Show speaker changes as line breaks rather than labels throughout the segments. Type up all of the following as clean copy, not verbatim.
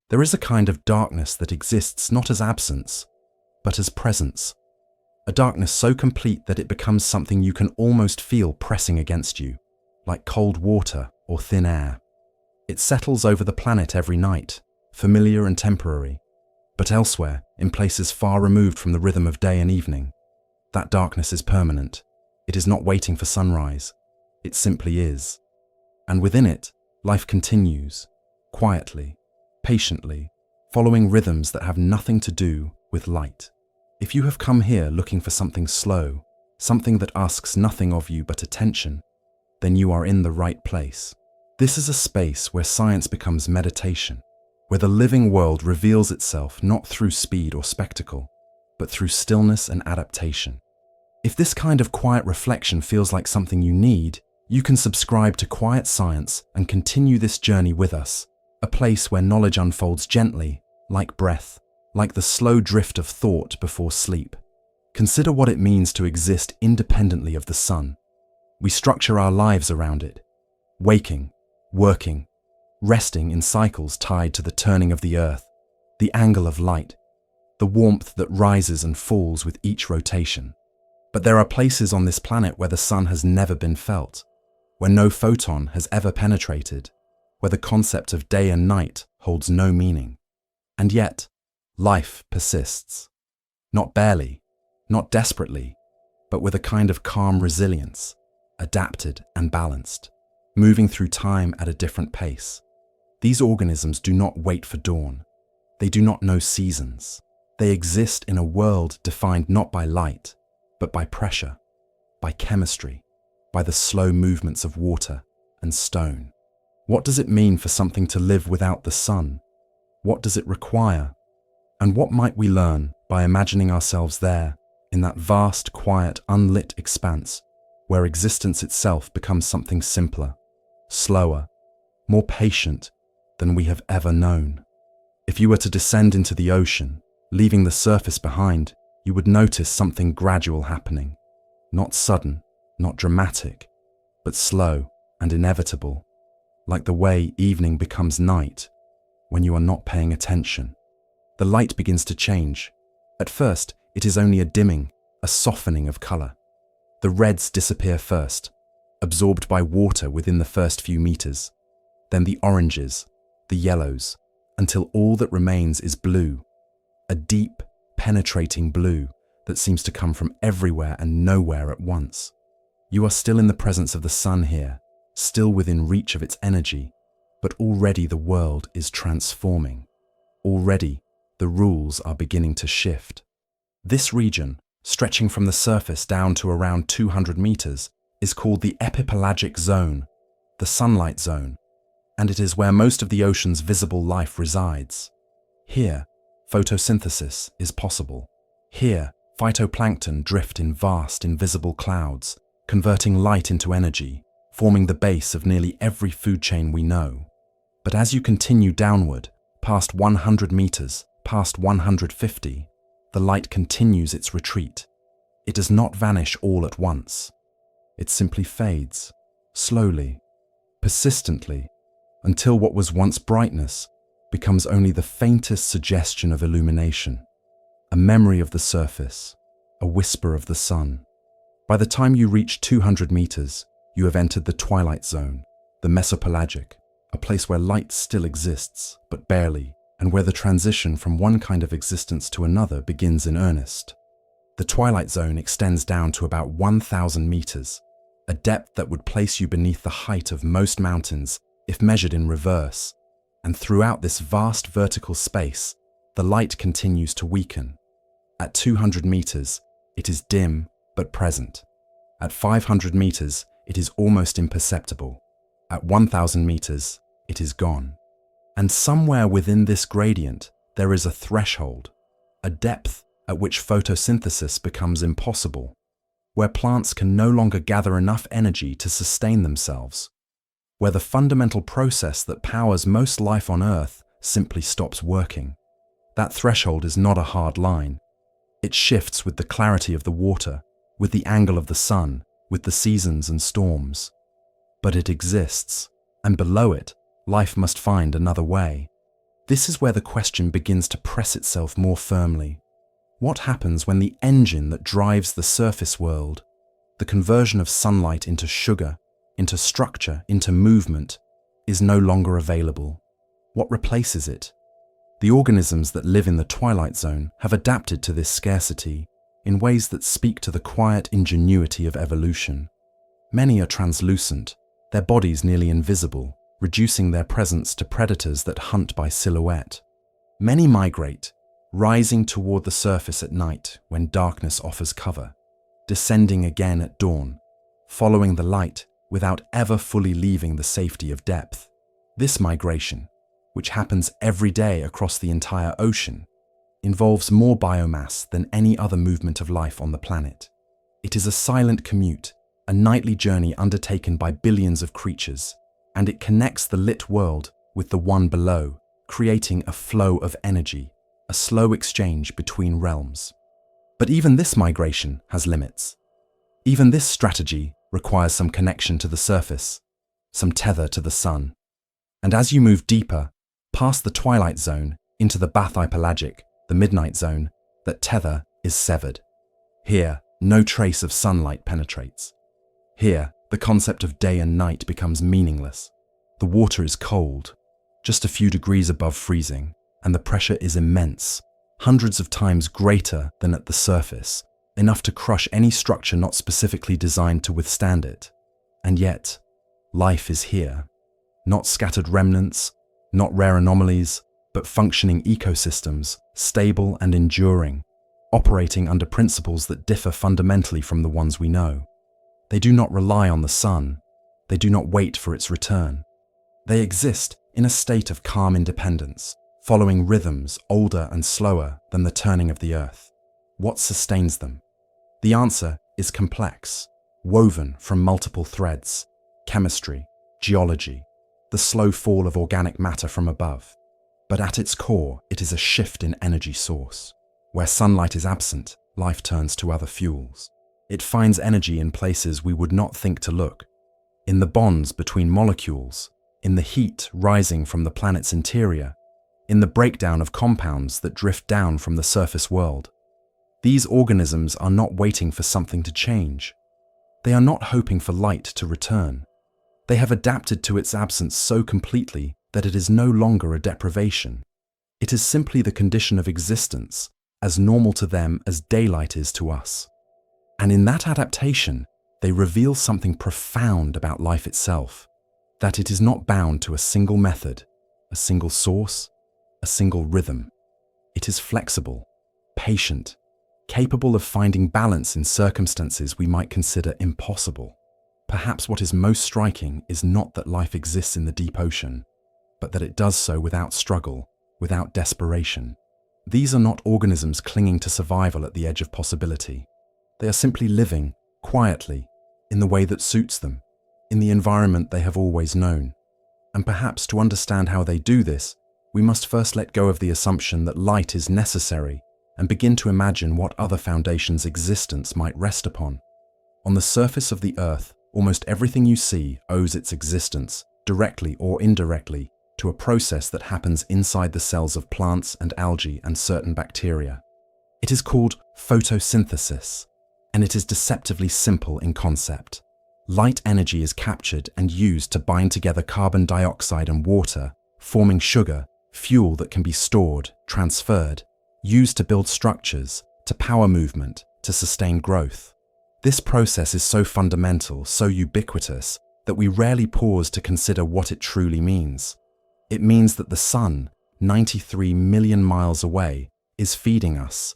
There is a kind of darkness that exists not as absence, but as presence. A darkness so complete that it becomes something you can almost feel pressing against you, like cold water or thin air. It settles over the planet every night, familiar and temporary, but elsewhere, in places far removed from the rhythm of day and evening, that darkness is permanent. It is not waiting for sunrise. It simply is. And within it, life continues, quietly, patiently, following rhythms that have nothing to do with light. If you have come here looking for something slow, something that asks nothing of you but attention, then you are in the right place. This is a space where science becomes meditation, where the living world reveals itself not through speed or spectacle, but through stillness and adaptation. If this kind of quiet reflection feels like something you need, you can subscribe to Quiet Science and continue this journey with us, a place where knowledge unfolds gently, like breath, like the slow drift of thought before sleep. Consider what it means to exist independently of the sun. We structure our lives around it, waking, working, resting in cycles tied to the turning of the earth, the angle of light, the warmth that rises and falls with each rotation. But there are places on this planet where the sun has never been felt, where no photon has ever penetrated, where the concept of day and night holds no meaning. And yet, life persists. Not barely, not desperately, but with a kind of calm resilience, adapted and balanced, moving through time at a different pace. These organisms do not wait for dawn. They do not know seasons. They exist in a world defined not by light, but by pressure, by chemistry, by the slow movements of water and stone. What does it mean for something to live without the sun? What does it require? And what might we learn by imagining ourselves there, in that vast, quiet, unlit expanse, where existence itself becomes something simpler, slower, more patient than we have ever known? If you were to descend into the ocean, leaving the surface behind, you would notice something gradual happening. Not sudden, not dramatic, but slow and inevitable, like the way evening becomes night when you are not paying attention. The light begins to change. At first, it is only a dimming, a softening of color. The reds disappear first, absorbed by water within the first few meters, then the oranges, the yellows, until all that remains is blue, a deep, penetrating blue that seems to come from everywhere and nowhere at once. You are still in the presence of the sun here, still within reach of its energy, but already the world is transforming. Already, the rules are beginning to shift. This region, stretching from the surface down to around 200 meters, is called the epipelagic zone, the sunlight zone, and it is where most of the ocean's visible life resides. Here, photosynthesis is possible. Here, phytoplankton drift in vast, invisible clouds, converting light into energy, forming the base of nearly every food chain we know. But as you continue downward, past 100 meters, past 150, the light continues its retreat. It does not vanish all at once. It simply fades, slowly, persistently, until what was once brightness becomes only the faintest suggestion of illumination, a memory of the surface, a whisper of the sun. By the time you reach 200 meters, you have entered the twilight zone, the mesopelagic, a place where light still exists, but barely, and where the transition from one kind of existence to another begins in earnest. The twilight zone extends down to about 1,000 meters, a depth that would place you beneath the height of most mountains if measured in reverse, and throughout this vast vertical space, the light continues to weaken. At 200 meters, it is dim but present. At 500 meters, it is almost imperceptible. At 1,000 meters, it is gone. And somewhere within this gradient, there is a threshold, a depth at which photosynthesis becomes impossible, where plants can no longer gather enough energy to sustain themselves, where the fundamental process that powers most life on Earth simply stops working. That threshold is not a hard line. It shifts with the clarity of the water, with the angle of the sun, with the seasons and storms. But it exists, and below it, life must find another way. This is where the question begins to press itself more firmly. What happens when the engine that drives the surface world, the conversion of sunlight into sugar, into structure, into movement, is no longer available? What replaces it? The organisms that live in the twilight zone have adapted to this scarcity in ways that speak to the quiet ingenuity of evolution. Many are translucent, their bodies nearly invisible, reducing their presence to predators that hunt by silhouette. Many migrate, rising toward the surface at night when darkness offers cover, descending again at dawn, following the light without ever fully leaving the safety of depth. This migration, which happens every day across the entire ocean, involves more biomass than any other movement of life on the planet. It is a silent commute, a nightly journey undertaken by billions of creatures, and it connects the lit world with the one below, creating a flow of energy, a slow exchange between realms. But even this migration has limits. Even this strategy requires some connection to the surface, some tether to the sun. And as you move deeper, past the twilight zone, into the bathypelagic, the midnight zone, that tether is severed. Here, no trace of sunlight penetrates. Here, the concept of day and night becomes meaningless. The water is cold, just a few degrees above freezing, and the pressure is immense, hundreds of times greater than at the surface, enough to crush any structure not specifically designed to withstand it. And yet, life is here. Not scattered remnants, not rare anomalies, but functioning ecosystems, stable and enduring, operating under principles that differ fundamentally from the ones we know. They do not rely on the sun. They do not wait for its return. They exist in a state of calm independence, following rhythms older and slower than the turning of the earth. What sustains them? The answer is complex, woven from multiple threads: chemistry, geology, the slow fall of organic matter from above. But at its core, it is a shift in energy source. Where sunlight is absent, life turns to other fuels. It finds energy in places we would not think to look: in the bonds between molecules, in the heat rising from the planet's interior, in the breakdown of compounds that drift down from the surface world. These organisms are not waiting for something to change. They are not hoping for light to return. They have adapted to its absence so completely that it is no longer a deprivation. It is simply the condition of existence, as normal to them as daylight is to us. And in that adaptation, they reveal something profound about life itself, that it is not bound to a single method, a single source, a single rhythm. It is flexible, patient, capable of finding balance in circumstances we might consider impossible. Perhaps what is most striking is not that life exists in the deep ocean, but that it does so without struggle, without desperation. These are not organisms clinging to survival at the edge of possibility. They are simply living, quietly, in the way that suits them, in the environment they have always known. And perhaps to understand how they do this, we must first let go of the assumption that light is necessary and begin to imagine what other foundations existence might rest upon. On the surface of the earth, almost everything you see owes its existence, directly or indirectly, to a process that happens inside the cells of plants and algae and certain bacteria. It is called photosynthesis, and it is deceptively simple in concept. Light energy is captured and used to bind together carbon dioxide and water, forming sugar, fuel that can be stored, transferred, used to build structures, to power movement, to sustain growth. This process is so fundamental, so ubiquitous, that we rarely pause to consider what it truly means. It means that the sun, 93 million miles away, is feeding us.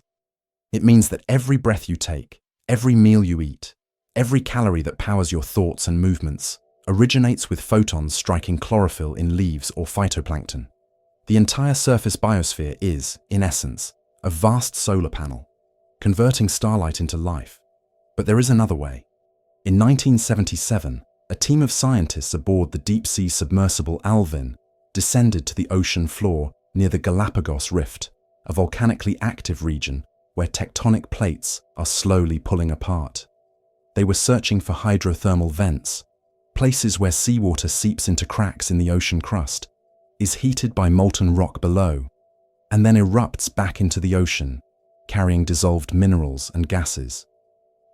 It means that every breath you take, every meal you eat, every calorie that powers your thoughts and movements originates with photons striking chlorophyll in leaves or phytoplankton. The entire surface biosphere is, in essence, a vast solar panel, converting starlight into life. But there is another way. In 1977, a team of scientists aboard the deep-sea submersible Alvin descended to the ocean floor near the Galapagos Rift, a volcanically active region where tectonic plates are slowly pulling apart. They were searching for hydrothermal vents, places where seawater seeps into cracks in the ocean crust, is heated by molten rock below, and then erupts back into the ocean, carrying dissolved minerals and gases.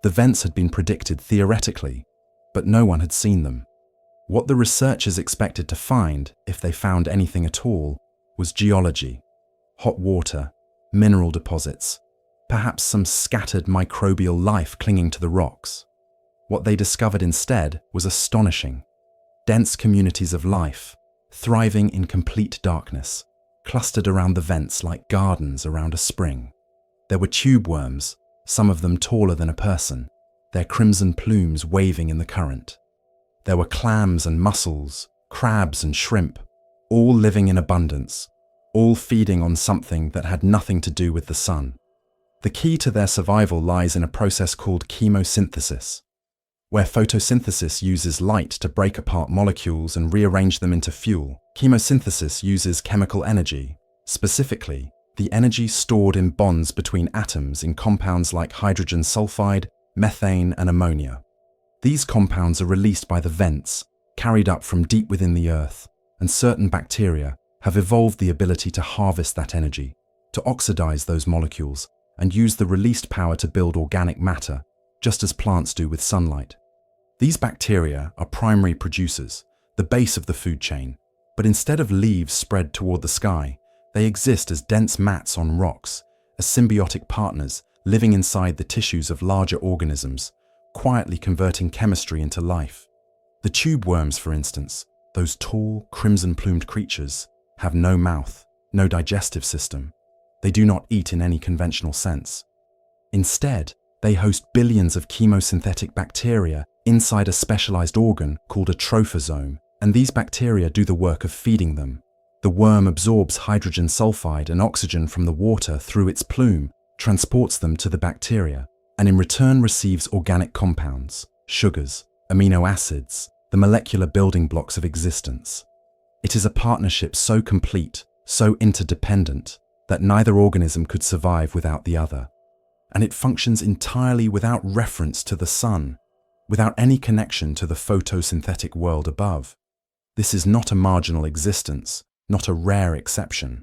The vents had been predicted theoretically, but no one had seen them. What the researchers expected to find, if they found anything at all, was geology, hot water, mineral deposits, perhaps some scattered microbial life clinging to the rocks. What they discovered instead was astonishing. Dense communities of life, thriving in complete darkness, clustered around the vents like gardens around a spring. There were tube worms, some of them taller than a person, their crimson plumes waving in the current. There were clams and mussels, crabs and shrimp, all living in abundance, all feeding on something that had nothing to do with the sun. The key to their survival lies in a process called chemosynthesis, where photosynthesis uses light to break apart molecules and rearrange them into fuel. Chemosynthesis uses chemical energy, specifically the energy stored in bonds between atoms in compounds like hydrogen sulfide, methane, and ammonia. These compounds are released by the vents, carried up from deep within the earth, and certain bacteria have evolved the ability to harvest that energy, to oxidize those molecules, and use the released power to build organic matter, just as plants do with sunlight. These bacteria are primary producers, the base of the food chain, but instead of leaves spread toward the sky, they exist as dense mats on rocks, as symbiotic partners living inside the tissues of larger organisms, quietly converting chemistry into life. The tube worms, for instance, those tall, crimson-plumed creatures, have no mouth, no digestive system. They do not eat in any conventional sense. Instead, they host billions of chemosynthetic bacteria inside a specialized organ called a trophosome, and these bacteria do the work of feeding them. The worm absorbs hydrogen sulfide and oxygen from the water through its plume, transports them to the bacteria, and in return receives organic compounds, sugars, amino acids, the molecular building blocks of existence. It is a partnership so complete, so interdependent, that neither organism could survive without the other. And it functions entirely without reference to the sun, without any connection to the photosynthetic world above. This is not a marginal existence, not a rare exception.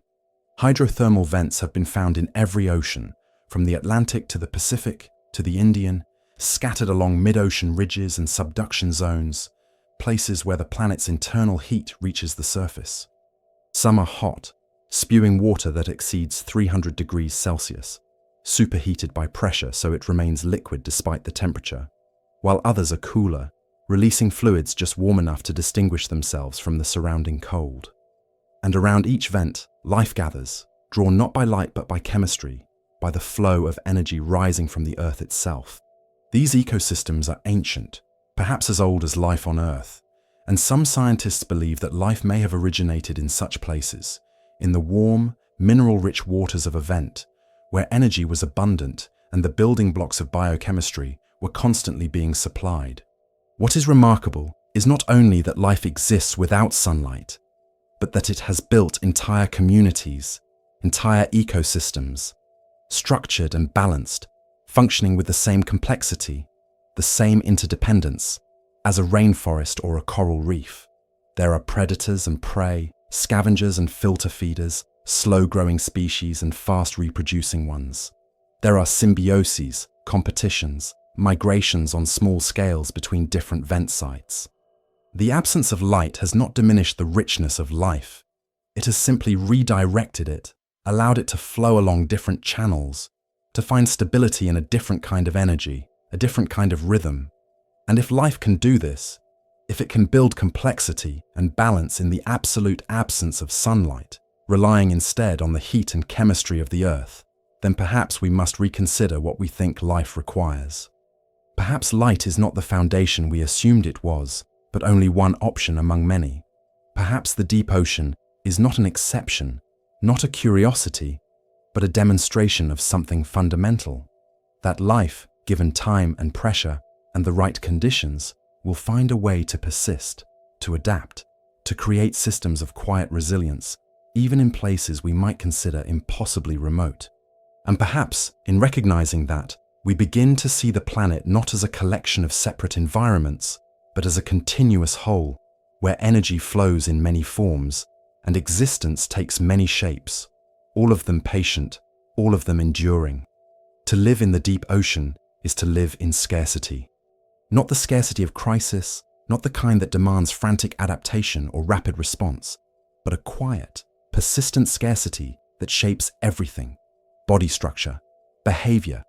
Hydrothermal vents have been found in every ocean, from the Atlantic to the Pacific to the Indian, scattered along mid-ocean ridges and subduction zones, places where the planet's internal heat reaches the surface. Some are hot, spewing water that exceeds 300 degrees Celsius, superheated by pressure so it remains liquid despite the temperature, while others are cooler, releasing fluids just warm enough to distinguish themselves from the surrounding cold. And around each vent, life gathers, drawn not by light but by chemistry, by the flow of energy rising from the Earth itself. These ecosystems are ancient, perhaps as old as life on Earth, and some scientists believe that life may have originated in such places, in the warm, mineral-rich waters of a vent, where energy was abundant and the building blocks of biochemistry were constantly being supplied. What is remarkable is not only that life exists without sunlight, but that it has built entire communities, entire ecosystems, structured and balanced, functioning with the same complexity, the same interdependence, as a rainforest or a coral reef. There are predators and prey, scavengers and filter feeders, slow-growing species and fast-reproducing ones. There are symbioses, competitions, migrations on small scales between different vent sites. The absence of light has not diminished the richness of life. It has simply redirected it, allowed it to flow along different channels, to find stability in a different kind of energy, a different kind of rhythm. And if life can do this, if it can build complexity and balance in the absolute absence of sunlight, relying instead on the heat and chemistry of the Earth, then perhaps we must reconsider what we think life requires. Perhaps light is not the foundation we assumed it was, but only one option among many. Perhaps the deep ocean is not an exception, not a curiosity, but a demonstration of something fundamental, that life, given time and pressure and the right conditions, will find a way to persist, to adapt, to create systems of quiet resilience, even in places we might consider impossibly remote. And perhaps, in recognizing that, we begin to see the planet not as a collection of separate environments, but as a continuous whole, where energy flows in many forms, and existence takes many shapes, all of them patient, all of them enduring. To live in the deep ocean is to live in scarcity. Not the scarcity of crisis, not the kind that demands frantic adaptation or rapid response, but a quiet, persistent scarcity that shapes everything: body structure, behavior,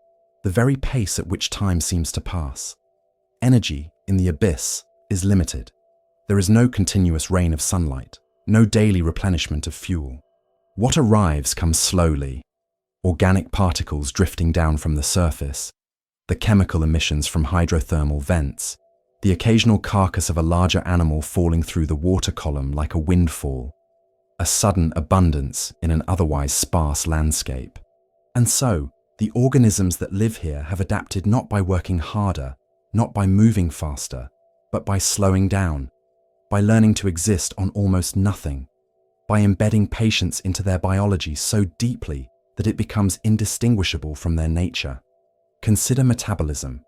the very pace at which time seems to pass. Energy in the abyss is limited. There is no continuous rain of sunlight, no daily replenishment of fuel. What arrives comes slowly: organic particles drifting down from the surface, the chemical emissions from hydrothermal vents, the occasional carcass of a larger animal falling through the water column like a windfall, a sudden abundance in an otherwise sparse landscape. And so, the organisms that live here have adapted not by working harder, not by moving faster, but by slowing down, by learning to exist on almost nothing, by embedding patience into their biology so deeply that it becomes indistinguishable from their nature. Consider metabolism,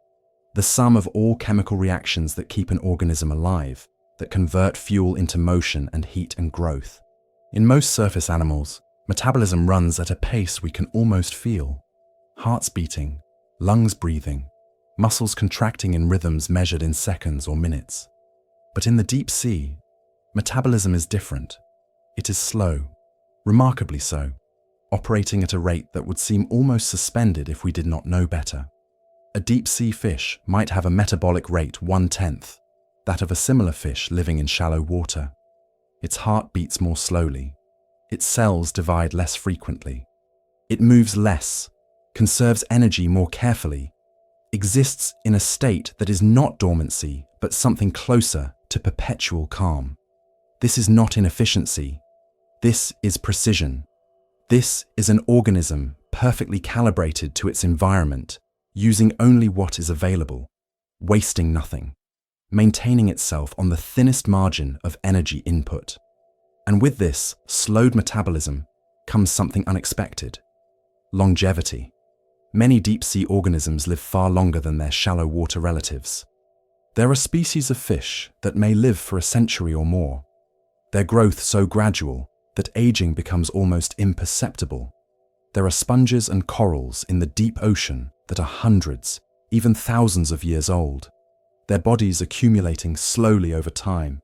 the sum of all chemical reactions that keep an organism alive, that convert fuel into motion and heat and growth. In most surface animals, metabolism runs at a pace we can almost feel. Hearts beating, lungs breathing, muscles contracting in rhythms measured in seconds or minutes. But in the deep sea, metabolism is different. It is slow, remarkably so, operating at a rate that would seem almost suspended if we did not know better. A deep-sea fish might have a metabolic rate 1/10 that of a similar fish living in shallow water. Its heart beats more slowly. Its cells divide less frequently. It moves less, conserves energy more carefully, exists in a state that is not dormancy, but something closer to perpetual calm. This is not inefficiency. This is precision. This is an organism perfectly calibrated to its environment, using only what is available, wasting nothing, maintaining itself on the thinnest margin of energy input. And with this slowed metabolism comes something unexpected: longevity. Many deep-sea organisms live far longer than their shallow water relatives. There are species of fish that may live for a century or more, their growth so gradual that aging becomes almost imperceptible. There are sponges and corals in the deep ocean that are hundreds, even thousands of years old, their bodies accumulating slowly over time,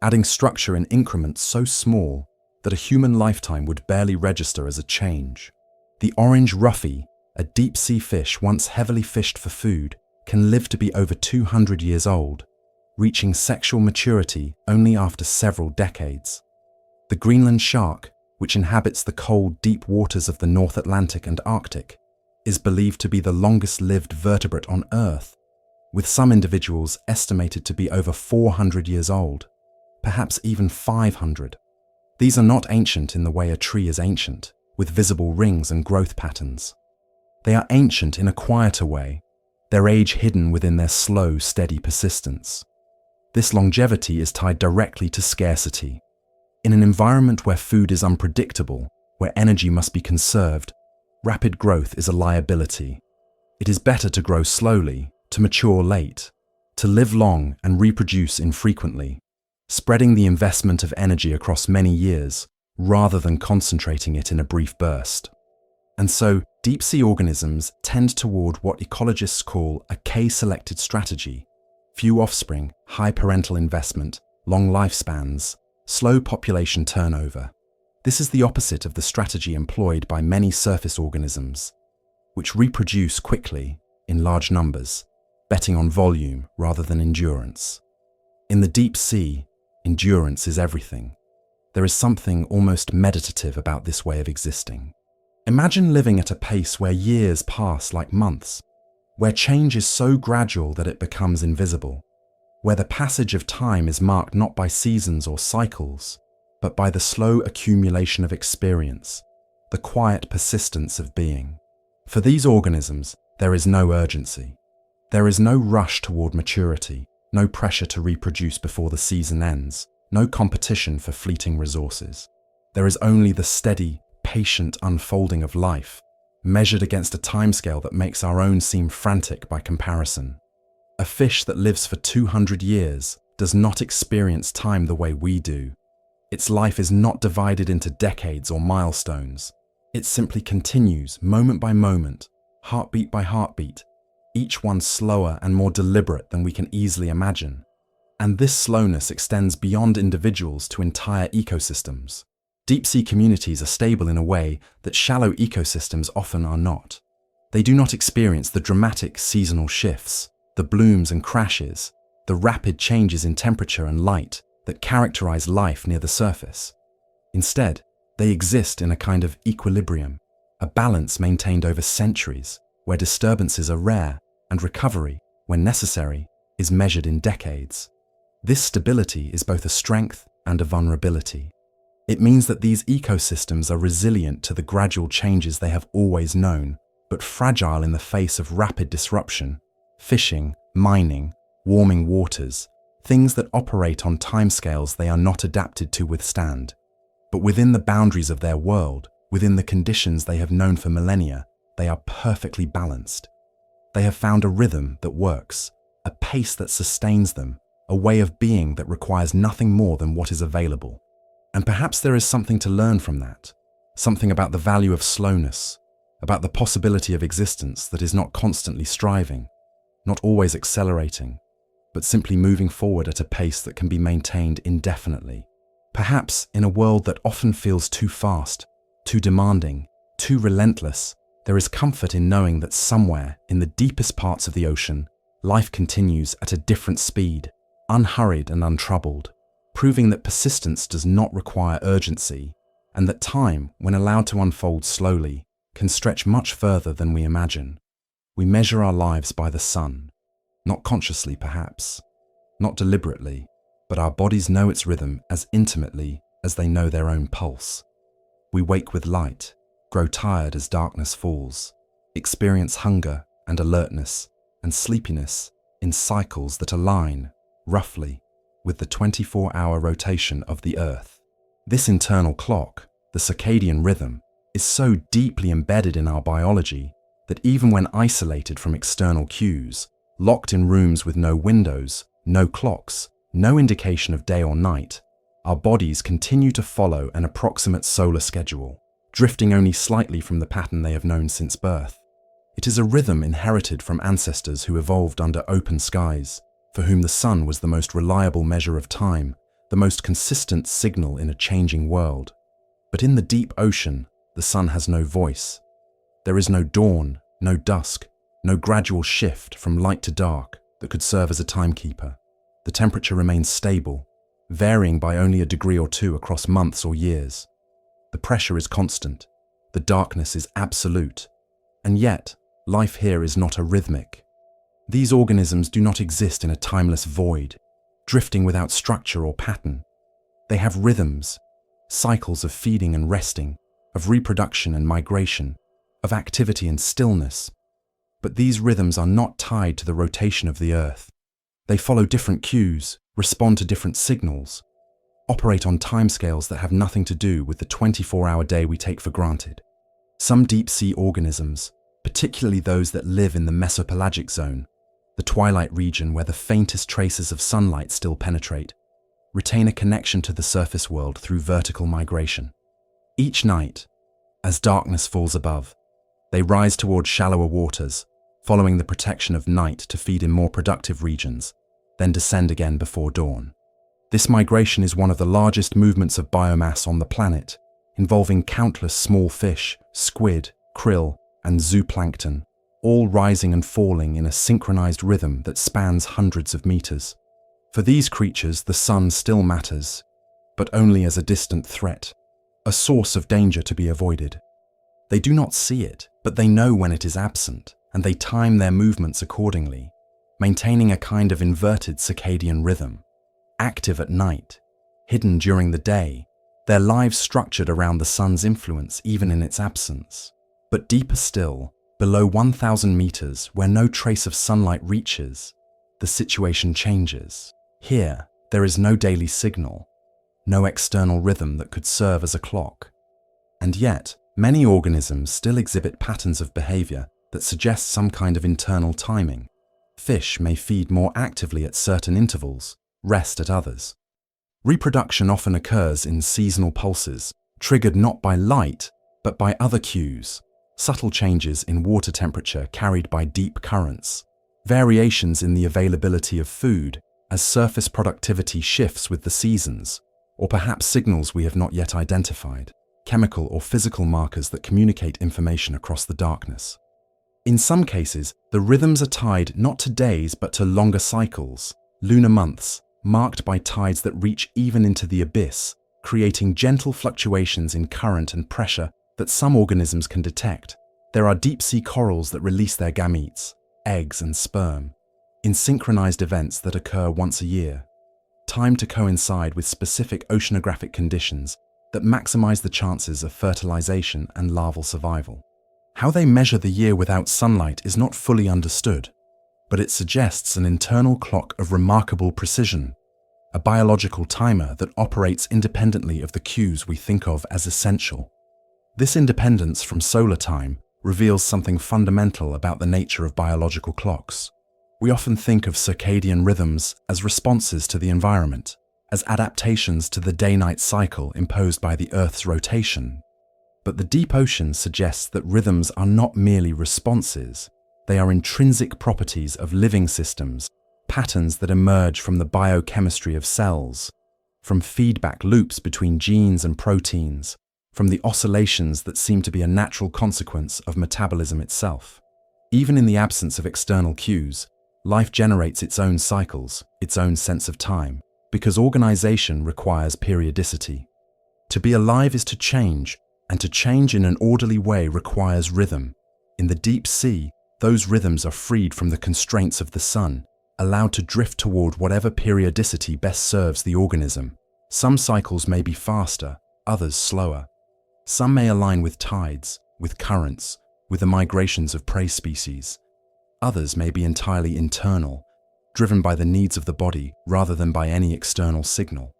adding structure in increments so small that a human lifetime would barely register as a change. The orange ruffy, a deep-sea fish once heavily fished for food, can live to be over 200 years old, reaching sexual maturity only after several decades. The Greenland shark, which inhabits the cold, deep waters of the North Atlantic and Arctic, is believed to be the longest-lived vertebrate on Earth, with some individuals estimated to be over 400 years old, perhaps even 500. These are not ancient in the way a tree is ancient, with visible rings and growth patterns. They are ancient in a quieter way, their age hidden within their slow, steady persistence. This longevity is tied directly to scarcity. In an environment where food is unpredictable, where energy must be conserved, rapid growth is a liability. It is better to grow slowly, to mature late, to live long and reproduce infrequently, spreading the investment of energy across many years rather than concentrating it in a brief burst. And so, deep-sea organisms tend toward what ecologists call a K-selected strategy: few offspring, high parental investment, long lifespans, slow population turnover. This is the opposite of the strategy employed by many surface organisms, which reproduce quickly, in large numbers, betting on volume rather than endurance. In the deep sea, endurance is everything. There is something almost meditative about this way of existing. Imagine living at a pace where years pass like months, where change is so gradual that it becomes invisible, where the passage of time is marked not by seasons or cycles, but by the slow accumulation of experience, the quiet persistence of being. For these organisms, there is no urgency. There is no rush toward maturity, no pressure to reproduce before the season ends, no competition for fleeting resources. There is only the steady, patient unfolding of life, measured against a timescale that makes our own seem frantic by comparison. A fish that lives for 200 years does not experience time the way we do. Its life is not divided into decades or milestones. It simply continues moment by moment, heartbeat by heartbeat, each one slower and more deliberate than we can easily imagine. And this slowness extends beyond individuals to entire ecosystems. Deep-sea communities are stable in a way that shallow ecosystems often are not. They do not experience the dramatic seasonal shifts, the blooms and crashes, the rapid changes in temperature and light that characterize life near the surface. Instead, they exist in a kind of equilibrium, a balance maintained over centuries, where disturbances are rare and recovery, when necessary, is measured in decades. This stability is both a strength and a vulnerability. It means that these ecosystems are resilient to the gradual changes they have always known, but fragile in the face of rapid disruption. Fishing, mining, warming waters, things that operate on timescales they are not adapted to withstand. But within the boundaries of their world, within the conditions they have known for millennia, they are perfectly balanced. They have found a rhythm that works, a pace that sustains them, a way of being that requires nothing more than what is available. And perhaps there is something to learn from that, something about the value of slowness, about the possibility of existence that is not constantly striving, not always accelerating, but simply moving forward at a pace that can be maintained indefinitely. Perhaps in a world that often feels too fast, too demanding, too relentless, there is comfort in knowing that somewhere in the deepest parts of the ocean, life continues at a different speed, unhurried and untroubled, proving that persistence does not require urgency, and that time, when allowed to unfold slowly, can stretch much further than we imagine. We measure our lives by the sun, not consciously perhaps, not deliberately, but our bodies know its rhythm as intimately as they know their own pulse. We wake with light, grow tired as darkness falls, experience hunger and alertness and sleepiness in cycles that align, roughly, with the 24-hour rotation of the Earth. This internal clock, the circadian rhythm, is so deeply embedded in our biology that even when isolated from external cues, locked in rooms with no windows, no clocks, no indication of day or night, our bodies continue to follow an approximate solar schedule, drifting only slightly from the pattern they have known since birth. It is a rhythm inherited from ancestors who evolved under open skies, for whom the sun was the most reliable measure of time, the most consistent signal in a changing world. But in the deep ocean, the sun has no voice. There is no dawn, no dusk, no gradual shift from light to dark that could serve as a timekeeper. The temperature remains stable, varying by only a degree or two across months or years. The pressure is constant, the darkness is absolute, and yet life here is not arrhythmic. These organisms do not exist in a timeless void, drifting without structure or pattern. They have rhythms, cycles of feeding and resting, of reproduction and migration, of activity and stillness. But these rhythms are not tied to the rotation of the Earth. They follow different cues, respond to different signals, operate on timescales that have nothing to do with the 24-hour day we take for granted. Some deep-sea organisms, particularly those that live in the mesopelagic zone, the twilight region where the faintest traces of sunlight still penetrate, retain a connection to the surface world through vertical migration. Each night, as darkness falls above, they rise toward shallower waters, following the protection of night to feed in more productive regions, then descend again before dawn. This migration is one of the largest movements of biomass on the planet, involving countless small fish, squid, krill, and zooplankton, all rising and falling in a synchronized rhythm that spans hundreds of meters. For these creatures, the sun still matters, but only as a distant threat, a source of danger to be avoided. They do not see it, but they know when it is absent, and they time their movements accordingly, maintaining a kind of inverted circadian rhythm. Active at night, hidden during the day, their lives structured around the sun's influence even in its absence. But deeper still, below 1,000 meters, where no trace of sunlight reaches, the situation changes. Here, there is no daily signal, no external rhythm that could serve as a clock. And yet, many organisms still exhibit patterns of behavior that suggest some kind of internal timing. Fish may feed more actively at certain intervals, rest at others. Reproduction often occurs in seasonal pulses, triggered not by light, but by other cues, subtle changes in water temperature carried by deep currents, variations in the availability of food as surface productivity shifts with the seasons, or perhaps signals we have not yet identified, chemical or physical markers that communicate information across the darkness. In some cases, the rhythms are tied not to days but to longer cycles, lunar months, marked by tides that reach even into the abyss, creating gentle fluctuations in current and pressure that some organisms can detect. There are deep-sea corals that release their gametes, eggs and sperm, in synchronized events that occur once a year, timed to coincide with specific oceanographic conditions that maximize the chances of fertilization and larval survival. How they measure the year without sunlight is not fully understood, but it suggests an internal clock of remarkable precision, a biological timer that operates independently of the cues we think of as essential. This independence from solar time reveals something fundamental about the nature of biological clocks. We often think of circadian rhythms as responses to the environment, as adaptations to the day-night cycle imposed by the Earth's rotation. But the deep ocean suggests that rhythms are not merely responses, they are intrinsic properties of living systems, patterns that emerge from the biochemistry of cells, from feedback loops between genes and proteins, from the oscillations that seem to be a natural consequence of metabolism itself. Even in the absence of external cues, life generates its own cycles, its own sense of time, because organization requires periodicity. To be alive is to change, and to change in an orderly way requires rhythm. In the deep sea, those rhythms are freed from the constraints of the sun, allowed to drift toward whatever periodicity best serves the organism. Some cycles may be faster, others slower. Some may align with tides, with currents, with the migrations of prey species. Others may be entirely internal, driven by the needs of the body rather than by any external signal.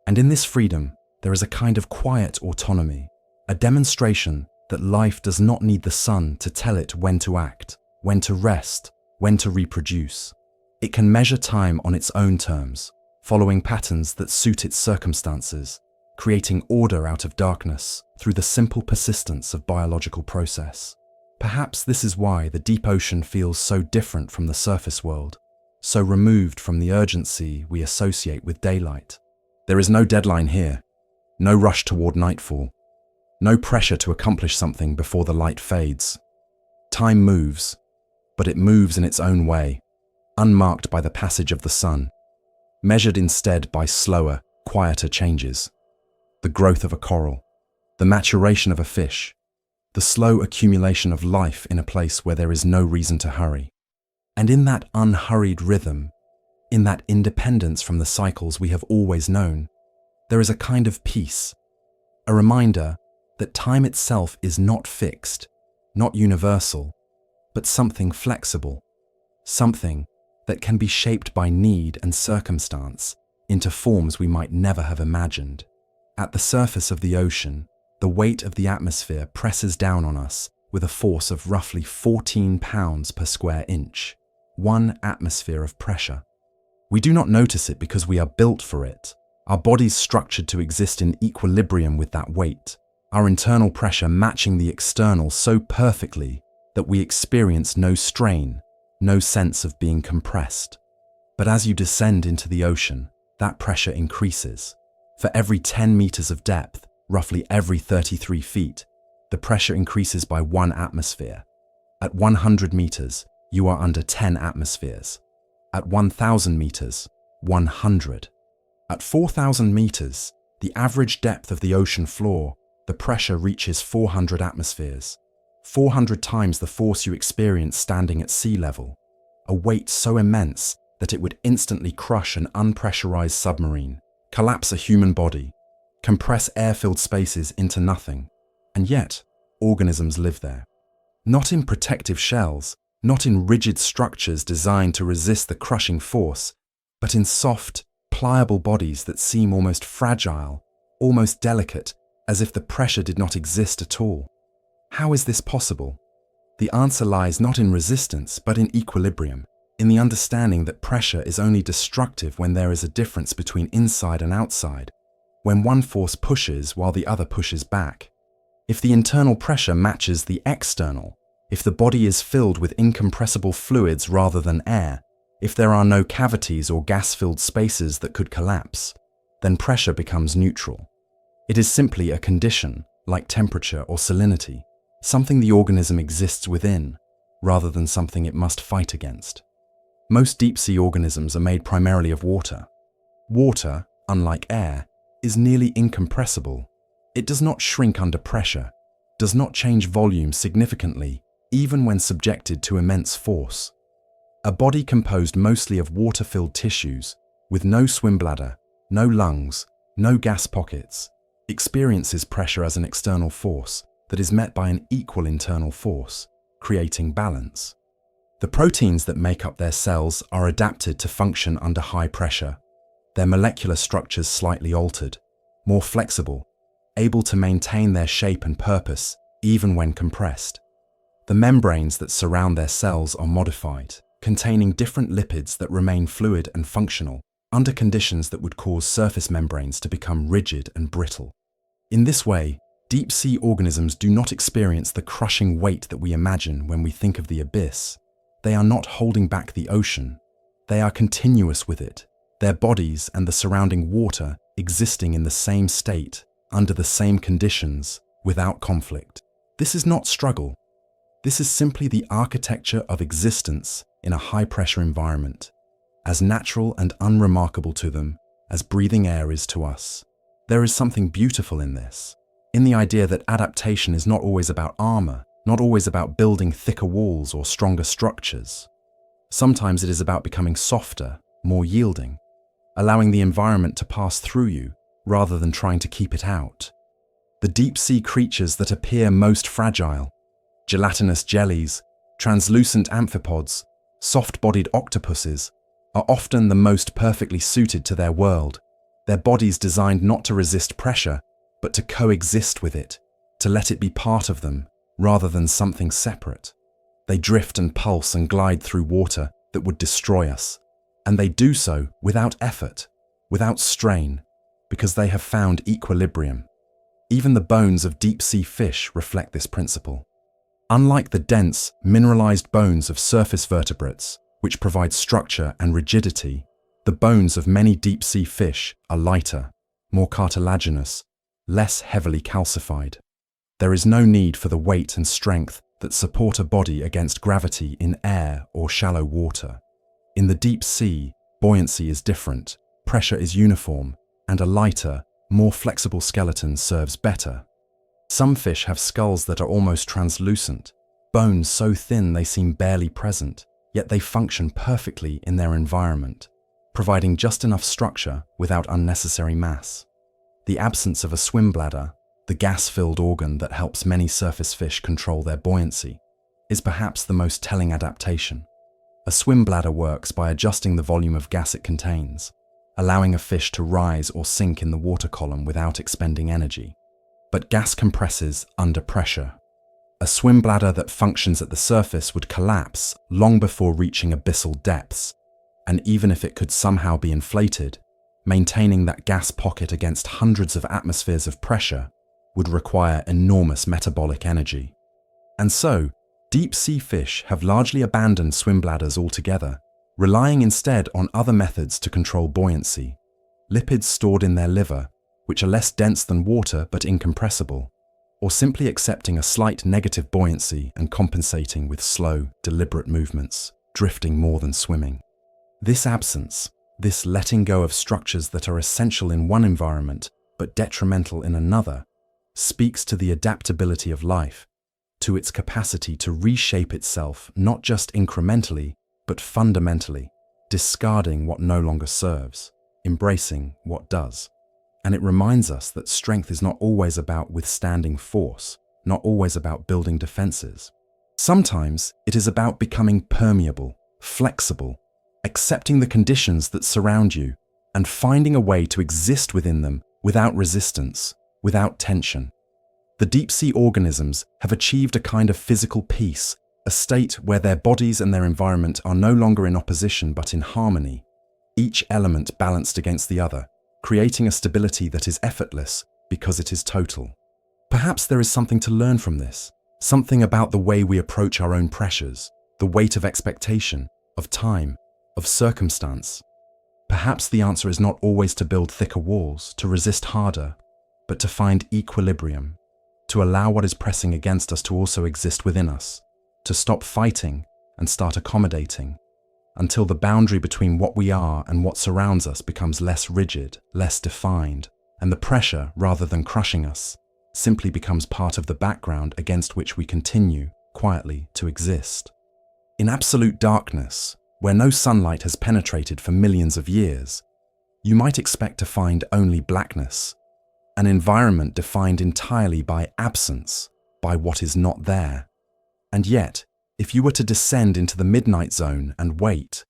And in this freedom, there is a kind of quiet autonomy, a demonstration that life does not need the sun to tell it when to act, when to rest, when to reproduce. It can measure time on its own terms, following patterns that suit its circumstances, creating order out of darkness through the simple persistence of biological process. Perhaps this is why the deep ocean feels so different from the surface world, so removed from the urgency we associate with daylight. There is no deadline here, no rush toward nightfall, no pressure to accomplish something before the light fades. Time moves, but it moves in its own way, unmarked by the passage of the sun, measured instead by slower, quieter changes. The growth of a coral, the maturation of a fish, the slow accumulation of life in a place where there is no reason to hurry. And in that unhurried rhythm, in that independence from the cycles we have always known, there is a kind of peace, a reminder that time itself is not fixed, not universal, but something flexible, something that can be shaped by need and circumstance into forms we might never have imagined. At the surface of the ocean, the weight of the atmosphere presses down on us with a force of roughly 14 pounds per square inch, 1 atmosphere of pressure. We do not notice it because we are built for it, our bodies structured to exist in equilibrium with that weight, our internal pressure matching the external so perfectly that we experience no strain, no sense of being compressed. But as you descend into the ocean, that pressure increases. For every 10 meters of depth, roughly every 33 feet, the pressure increases by 1 atmosphere. At 100 meters, you are under 10 atmospheres. At 1,000 meters, 100. At 4,000 meters, the average depth of the ocean floor, the pressure reaches 400 atmospheres, 400 times the force you experience standing at sea level, a weight so immense that it would instantly crush an unpressurized submarine, collapse a human body, compress air-filled spaces into nothing. And yet, organisms live there. Not in protective shells, not in rigid structures designed to resist the crushing force, but in soft, pliable bodies that seem almost fragile, almost delicate, as if the pressure did not exist at all. How is this possible? The answer lies not in resistance, but in equilibrium, in the understanding that pressure is only destructive when there is a difference between inside and outside, when one force pushes while the other pushes back. If the internal pressure matches the external, if the body is filled with incompressible fluids rather than air, if there are no cavities or gas-filled spaces that could collapse, then pressure becomes neutral. It is simply a condition, like temperature or salinity, something the organism exists within, rather than something it must fight against. Most deep-sea organisms are made primarily of water. Water, unlike air, is nearly incompressible. It does not shrink under pressure, does not change volume significantly, even when subjected to immense force. A body composed mostly of water-filled tissues, with no swim bladder, no lungs, no gas pockets, experiences pressure as an external force that is met by an equal internal force, creating balance. The proteins that make up their cells are adapted to function under high pressure, their molecular structures slightly altered, more flexible, able to maintain their shape and purpose even when compressed. The membranes that surround their cells are modified, containing different lipids that remain fluid and functional under conditions that would cause surface membranes to become rigid and brittle. In this way, deep-sea organisms do not experience the crushing weight that we imagine when we think of the abyss. They are not holding back the ocean. They are continuous with it, their bodies and the surrounding water existing in the same state, under the same conditions, without conflict. This is not struggle. This is simply the architecture of existence in a high-pressure environment, as natural and unremarkable to them as breathing air is to us. There is something beautiful in this, in the idea that adaptation is not always about armor, not always about building thicker walls or stronger structures. Sometimes it is about becoming softer, more yielding, allowing the environment to pass through you rather than trying to keep it out. The deep-sea creatures that appear most fragile, gelatinous jellies, translucent amphipods, soft-bodied octopuses, are often the most perfectly suited to their world, their bodies designed not to resist pressure, but to coexist with it, to let it be part of them, rather than something separate. They drift and pulse and glide through water that would destroy us, and they do so without effort, without strain, because they have found equilibrium. Even the bones of deep-sea fish reflect this principle. Unlike the dense, mineralized bones of surface vertebrates, which provide structure and rigidity, the bones of many deep-sea fish are lighter, more cartilaginous, less heavily calcified. There is no need for the weight and strength that support a body against gravity in air or shallow water. In the deep sea, buoyancy is different, pressure is uniform, and a lighter, more flexible skeleton serves better. Some fish have skulls that are almost translucent, bones so thin they seem barely present, yet they function perfectly in their environment, providing just enough structure without unnecessary mass. The absence of a swim bladder, the gas-filled organ that helps many surface fish control their buoyancy, is perhaps the most telling adaptation. A swim bladder works by adjusting the volume of gas it contains, allowing a fish to rise or sink in the water column without expending energy. But gas compresses under pressure. A swim bladder that functions at the surface would collapse long before reaching abyssal depths, and even if it could somehow be inflated, maintaining that gas pocket against hundreds of atmospheres of pressure would require enormous metabolic energy. And so, deep-sea fish have largely abandoned swim bladders altogether, relying instead on other methods to control buoyancy, lipids stored in their liver, which are less dense than water but incompressible, or simply accepting a slight negative buoyancy and compensating with slow, deliberate movements, drifting more than swimming. This absence, this letting go of structures that are essential in one environment but detrimental in another, speaks to the adaptability of life, to its capacity to reshape itself not just incrementally, but fundamentally, discarding what no longer serves, embracing what does. And it reminds us that strength is not always about withstanding force, not always about building defenses. Sometimes it is about becoming permeable, flexible, accepting the conditions that surround you, and finding a way to exist within them without resistance, without tension. The deep-sea organisms have achieved a kind of physical peace a state where their bodies and their environment are no longer in opposition but in harmony, each element balanced against the other, creating a stability that is effortless because it is total. Perhaps there is something to learn from this, something about the way we approach our own pressures, the weight of expectation, of time, of circumstance. Perhaps the answer is not always to build thicker walls, to resist harder, but to find equilibrium, to allow what is pressing against us to also exist within us, to stop fighting and start accommodating, until the boundary between what we are and what surrounds us becomes less rigid, less defined, and the pressure, rather than crushing us, simply becomes part of the background against which we continue, quietly, to exist. In absolute darkness, where no sunlight has penetrated for millions of years, you might expect to find only blackness, an environment defined entirely by absence, by what is not there. And yet, if you were to descend into the midnight zone and wait,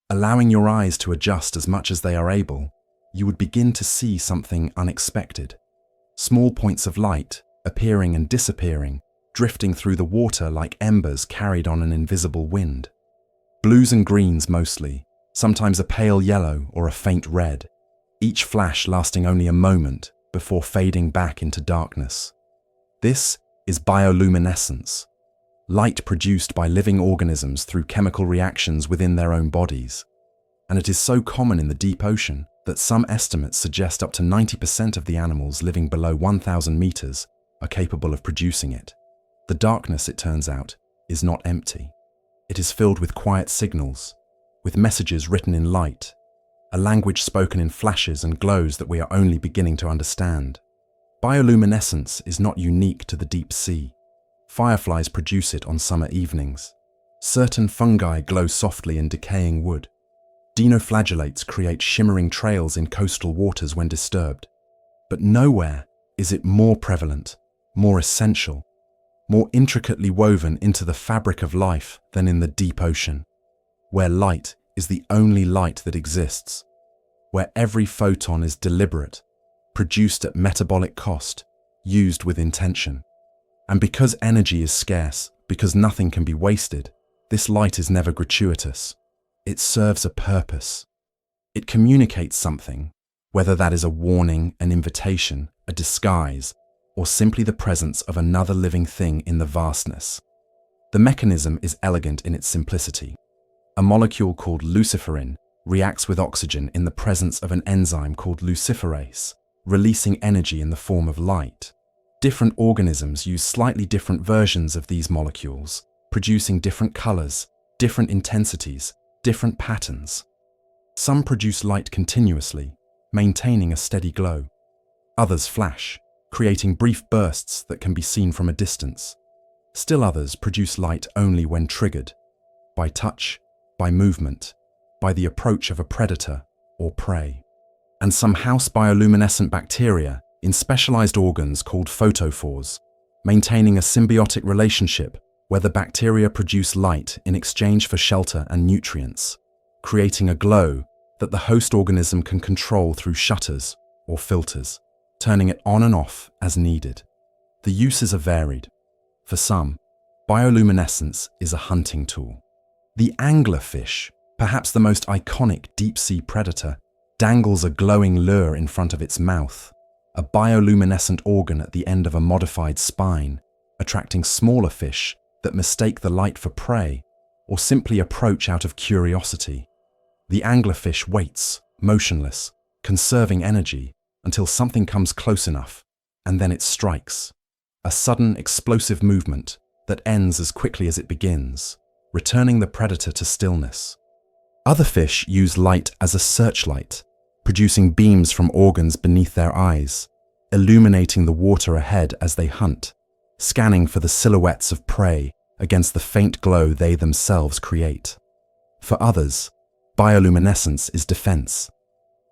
allowing your eyes to adjust as much as they are able, you would begin to see something unexpected. Small points of light, appearing and disappearing, drifting through the water like embers carried on an invisible wind. Blues and greens mostly, sometimes a pale yellow or a faint red, each flash lasting only a moment before fading back into darkness. This is bioluminescence, light produced by living organisms through chemical reactions within their own bodies. And it is so common in the deep ocean that some estimates suggest up to 90% of the animals living below 1,000 meters are capable of producing it. The darkness, it turns out, is not empty. It is filled with quiet signals, with messages written in light, a language spoken in flashes and glows that we are only beginning to understand. Bioluminescence is not unique to the deep sea. Fireflies produce it on summer evenings. Certain fungi glow softly in decaying wood. Dinoflagellates create shimmering trails in coastal waters when disturbed. But nowhere is it more prevalent, more essential, more intricately woven into the fabric of life than in the deep ocean, where light is the only light that exists, where every photon is deliberate, produced at metabolic cost, used with intention. And because energy is scarce, because nothing can be wasted, this light is never gratuitous. It serves a purpose. It communicates something, whether that is a warning, an invitation, a disguise, or simply the presence of another living thing in the vastness. The mechanism is elegant in its simplicity. A molecule called luciferin reacts with oxygen in the presence of an enzyme called luciferase, releasing energy in the form of light. Different organisms use slightly different versions of these molecules, producing different colors, different intensities, different patterns. Some produce light continuously, maintaining a steady glow. Others flash, creating brief bursts that can be seen from a distance. Still others produce light only when triggered, by touch, by movement, by the approach of a predator or prey. And some house bioluminescent bacteria in specialized organs called photophores, maintaining a symbiotic relationship where the bacteria produce light in exchange for shelter and nutrients, creating a glow that the host organism can control through shutters or filters, turning it on and off as needed. The uses are varied. For some, bioluminescence is a hunting tool. The anglerfish, perhaps the most iconic deep-sea predator, dangles a glowing lure in front of its mouth, a bioluminescent organ at the end of a modified spine, attracting smaller fish that mistake the light for prey or simply approach out of curiosity. The anglerfish waits, motionless, conserving energy until something comes close enough, and then it strikes. A sudden, explosive movement that ends as quickly as it begins, returning the predator to stillness. Other fish use light as a searchlight, producing beams from organs beneath their eyes, illuminating the water ahead as they hunt, scanning for the silhouettes of prey against the faint glow they themselves create. For others, bioluminescence is defense.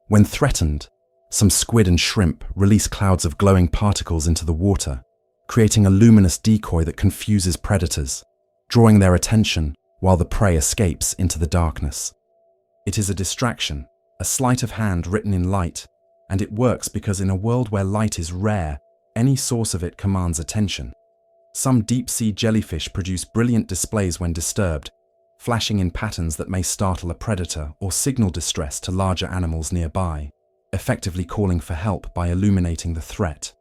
When threatened, some squid and shrimp release clouds of glowing particles into the water, creating a luminous decoy that confuses predators, drawing their attention while the prey escapes into the darkness. It is a distraction, a sleight of hand written in light, and it works because in a world where light is rare, any source of it commands attention. Some deep-sea jellyfish produce brilliant displays when disturbed, flashing in patterns that may startle a predator or signal distress to larger animals nearby, effectively calling for help by illuminating the threat.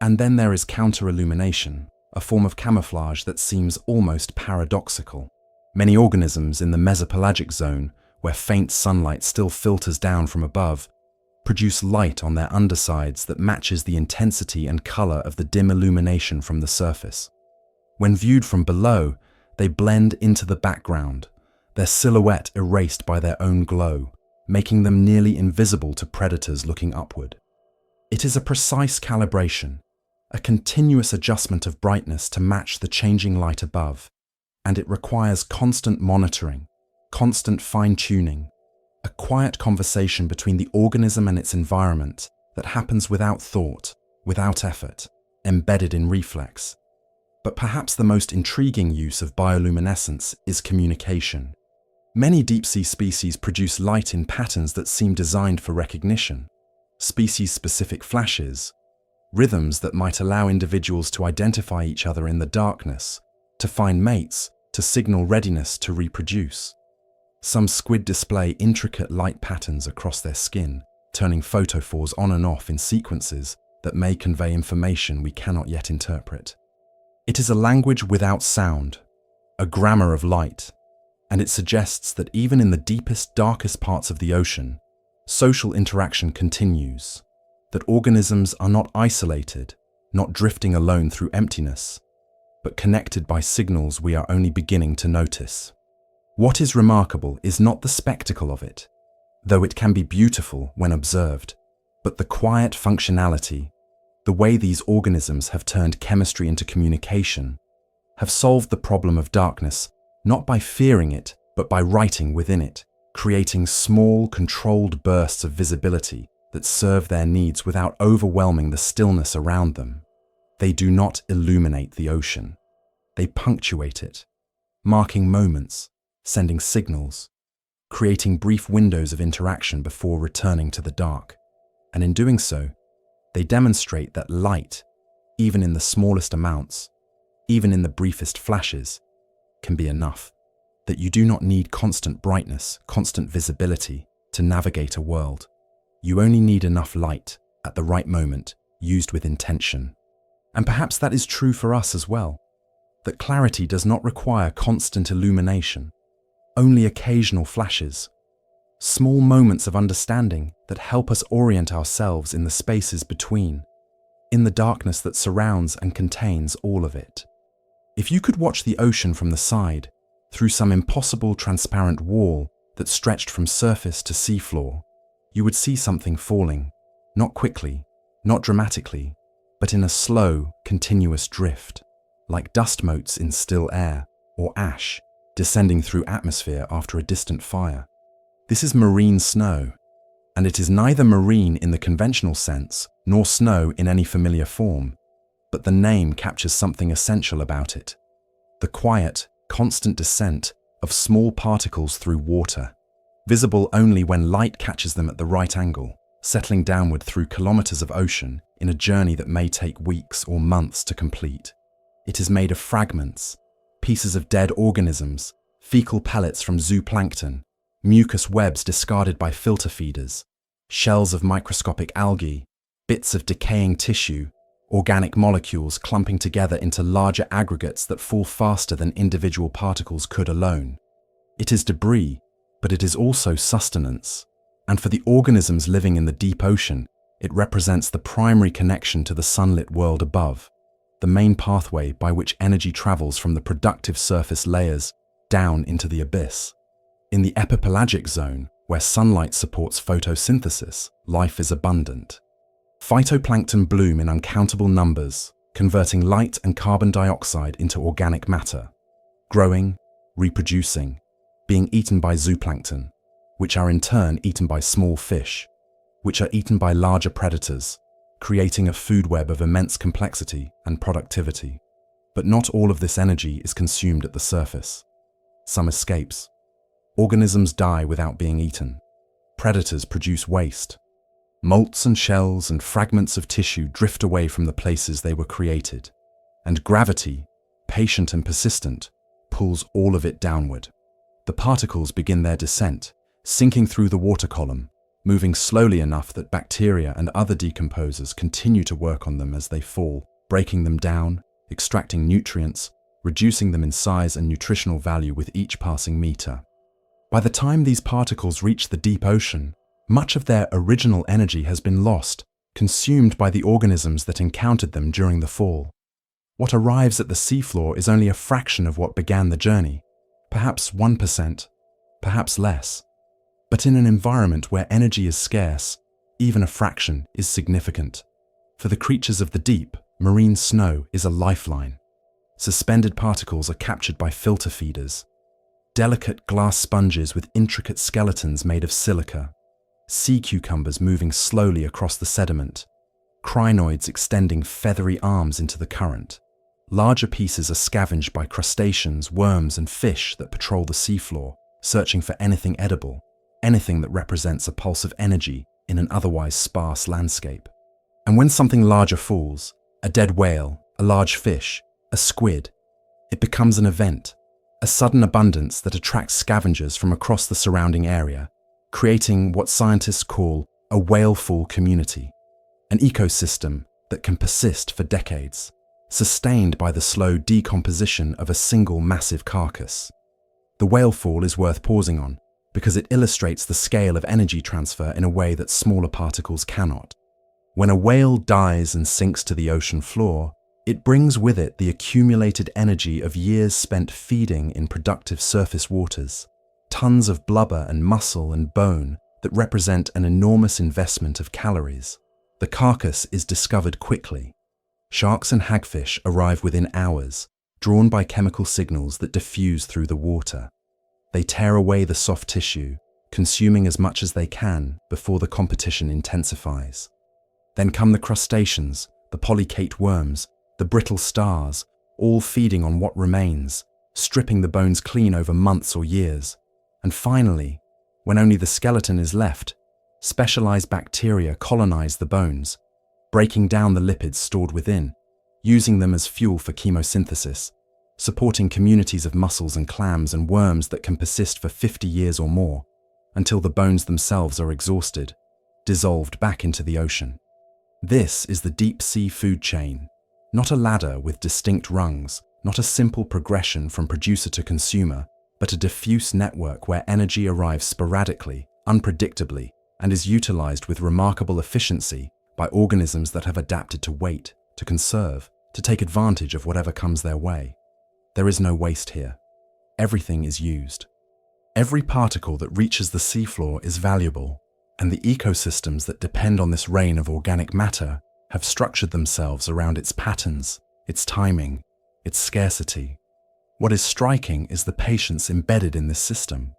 And then there is counter-illumination, a form of camouflage that seems almost paradoxical. Many organisms in the mesopelagic zone, where faint sunlight still filters down from above, produce light on their undersides that matches the intensity and color of the dim illumination from the surface. When viewed from below, they blend into the background, their silhouette erased by their own glow, making them nearly invisible to predators looking upward. It is a precise calibration, a continuous adjustment of brightness to match the changing light above, and it requires constant monitoring, constant fine-tuning, a quiet conversation between the organism and its environment that happens without thought, without effort, embedded in reflex. But perhaps the most intriguing use of bioluminescence is communication. Many deep-sea species produce light in patterns that seem designed for recognition, species-specific flashes, rhythms that might allow individuals to identify each other in the darkness, to find mates, to signal readiness to reproduce. Some squid display intricate light patterns across their skin, turning photophores on and off in sequences that may convey information we cannot yet interpret. It is a language without sound, a grammar of light, and it suggests that even in the deepest, darkest parts of the ocean, social interaction continues, that organisms are not isolated, not drifting alone through emptiness, but connected by signals we are only beginning to notice. What is remarkable is not the spectacle of it, though it can be beautiful when observed, but the quiet functionality, the way these organisms have turned chemistry into communication, have solved the problem of darkness not by fearing it, but by writing within it, creating small, controlled bursts of visibility that serve their needs without overwhelming the stillness around them. They do not illuminate the ocean. They punctuate it, marking moments, sending signals, creating brief windows of interaction before returning to the dark. And in doing so, they demonstrate that light, even in the smallest amounts, even in the briefest flashes, can be enough. That you do not need constant brightness, constant visibility to navigate a world. You only need enough light at the right moment, used with intention. And perhaps that is true for us as well. That clarity does not require constant illumination, only occasional flashes, small moments of understanding that help us orient ourselves in the spaces between, in the darkness that surrounds and contains all of it. If you could watch the ocean from the side, through some impossible transparent wall that stretched from surface to seafloor, you would see something falling, not quickly, not dramatically, but in a slow, continuous drift, like dust motes in still air, or ash descending through atmosphere after a distant fire. This is marine snow, and it is neither marine in the conventional sense, nor snow in any familiar form, but the name captures something essential about it: the quiet, constant descent of small particles through water, visible only when light catches them at the right angle, settling downward through kilometers of ocean in a journey that may take weeks or months to complete. It is made of fragments, pieces of dead organisms, fecal pellets from zooplankton, mucus webs discarded by filter feeders, shells of microscopic algae, bits of decaying tissue, organic molecules clumping together into larger aggregates that fall faster than individual particles could alone. It is debris, but it is also sustenance. And for the organisms living in the deep ocean, it represents the primary connection to the sunlit world above, the main pathway by which energy travels from the productive surface layers down into the abyss. In the epipelagic zone, where sunlight supports photosynthesis, life is abundant. Phytoplankton bloom in uncountable numbers, converting light and carbon dioxide into organic matter, growing, reproducing, being eaten by zooplankton, which are in turn eaten by small fish, which are eaten by larger predators, creating a food web of immense complexity and productivity. But not all of this energy is consumed at the surface. Some escapes. Organisms die without being eaten. Predators produce waste. Molts and shells and fragments of tissue drift away from the places they were created. And gravity, patient and persistent, pulls all of it downward. The particles begin their descent, sinking through the water column, moving slowly enough that bacteria and other decomposers continue to work on them as they fall, breaking them down, extracting nutrients, reducing them in size and nutritional value with each passing meter. By the time these particles reach the deep ocean, much of their original energy has been lost, consumed by the organisms that encountered them during the fall. What arrives at the seafloor is only a fraction of what began the journey, perhaps 1%, perhaps less. But in an environment where energy is scarce, even a fraction is significant. For the creatures of the deep, marine snow is a lifeline. Suspended particles are captured by filter feeders. Delicate glass sponges with intricate skeletons made of silica. Sea cucumbers moving slowly across the sediment. Crinoids extending feathery arms into the current. Larger pieces are scavenged by crustaceans, worms, and fish that patrol the seafloor, searching for anything edible, anything that represents a pulse of energy in an otherwise sparse landscape. And when something larger falls, a dead whale, a large fish, a squid, it becomes an event, a sudden abundance that attracts scavengers from across the surrounding area, creating what scientists call a whalefall community, an ecosystem that can persist for decades, sustained by the slow decomposition of a single massive carcass. The whalefall is worth pausing on because it illustrates the scale of energy transfer in a way that smaller particles cannot. When a whale dies and sinks to the ocean floor, it brings with it the accumulated energy of years spent feeding in productive surface waters, tons of blubber and muscle and bone that represent an enormous investment of calories. The carcass is discovered quickly. Sharks and hagfish arrive within hours, drawn by chemical signals that diffuse through the water. They tear away the soft tissue, consuming as much as they can before the competition intensifies. Then come the crustaceans, the polycate worms, the brittle stars, all feeding on what remains, stripping the bones clean over months or years. And finally, when only the skeleton is left, specialized bacteria colonize the bones, breaking down the lipids stored within, using them as fuel for chemosynthesis, supporting communities of mussels and clams and worms that can persist for 50 years or more, until the bones themselves are exhausted, dissolved back into the ocean. This is the deep sea food chain, not a ladder with distinct rungs, not a simple progression from producer to consumer, but a diffuse network where energy arrives sporadically, unpredictably, and is utilized with remarkable efficiency by organisms that have adapted to wait, to conserve, to take advantage of whatever comes their way. There is no waste here. Everything is used. Every particle that reaches the seafloor is valuable, and the ecosystems that depend on this rain of organic matter have structured themselves around its patterns, its timing, its scarcity. What is striking is the patience embedded in this system.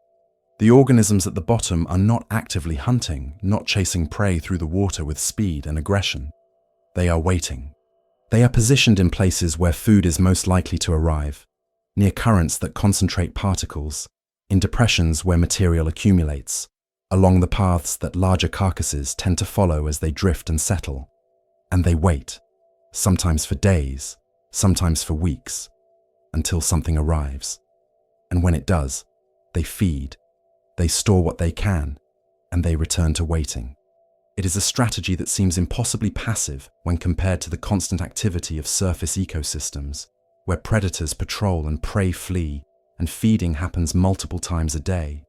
The organisms at the bottom are not actively hunting, not chasing prey through the water with speed and aggression. They are waiting. They are positioned in places where food is most likely to arrive, near currents that concentrate particles, in depressions where material accumulates, along the paths that larger carcasses tend to follow as they drift and settle. And they wait, sometimes for days, sometimes for weeks, until something arrives. And when it does, they feed, they store what they can, and they return to waiting. It is a strategy that seems impossibly passive when compared to the constant activity of surface ecosystems, where predators patrol and prey flee, and feeding happens multiple times a day.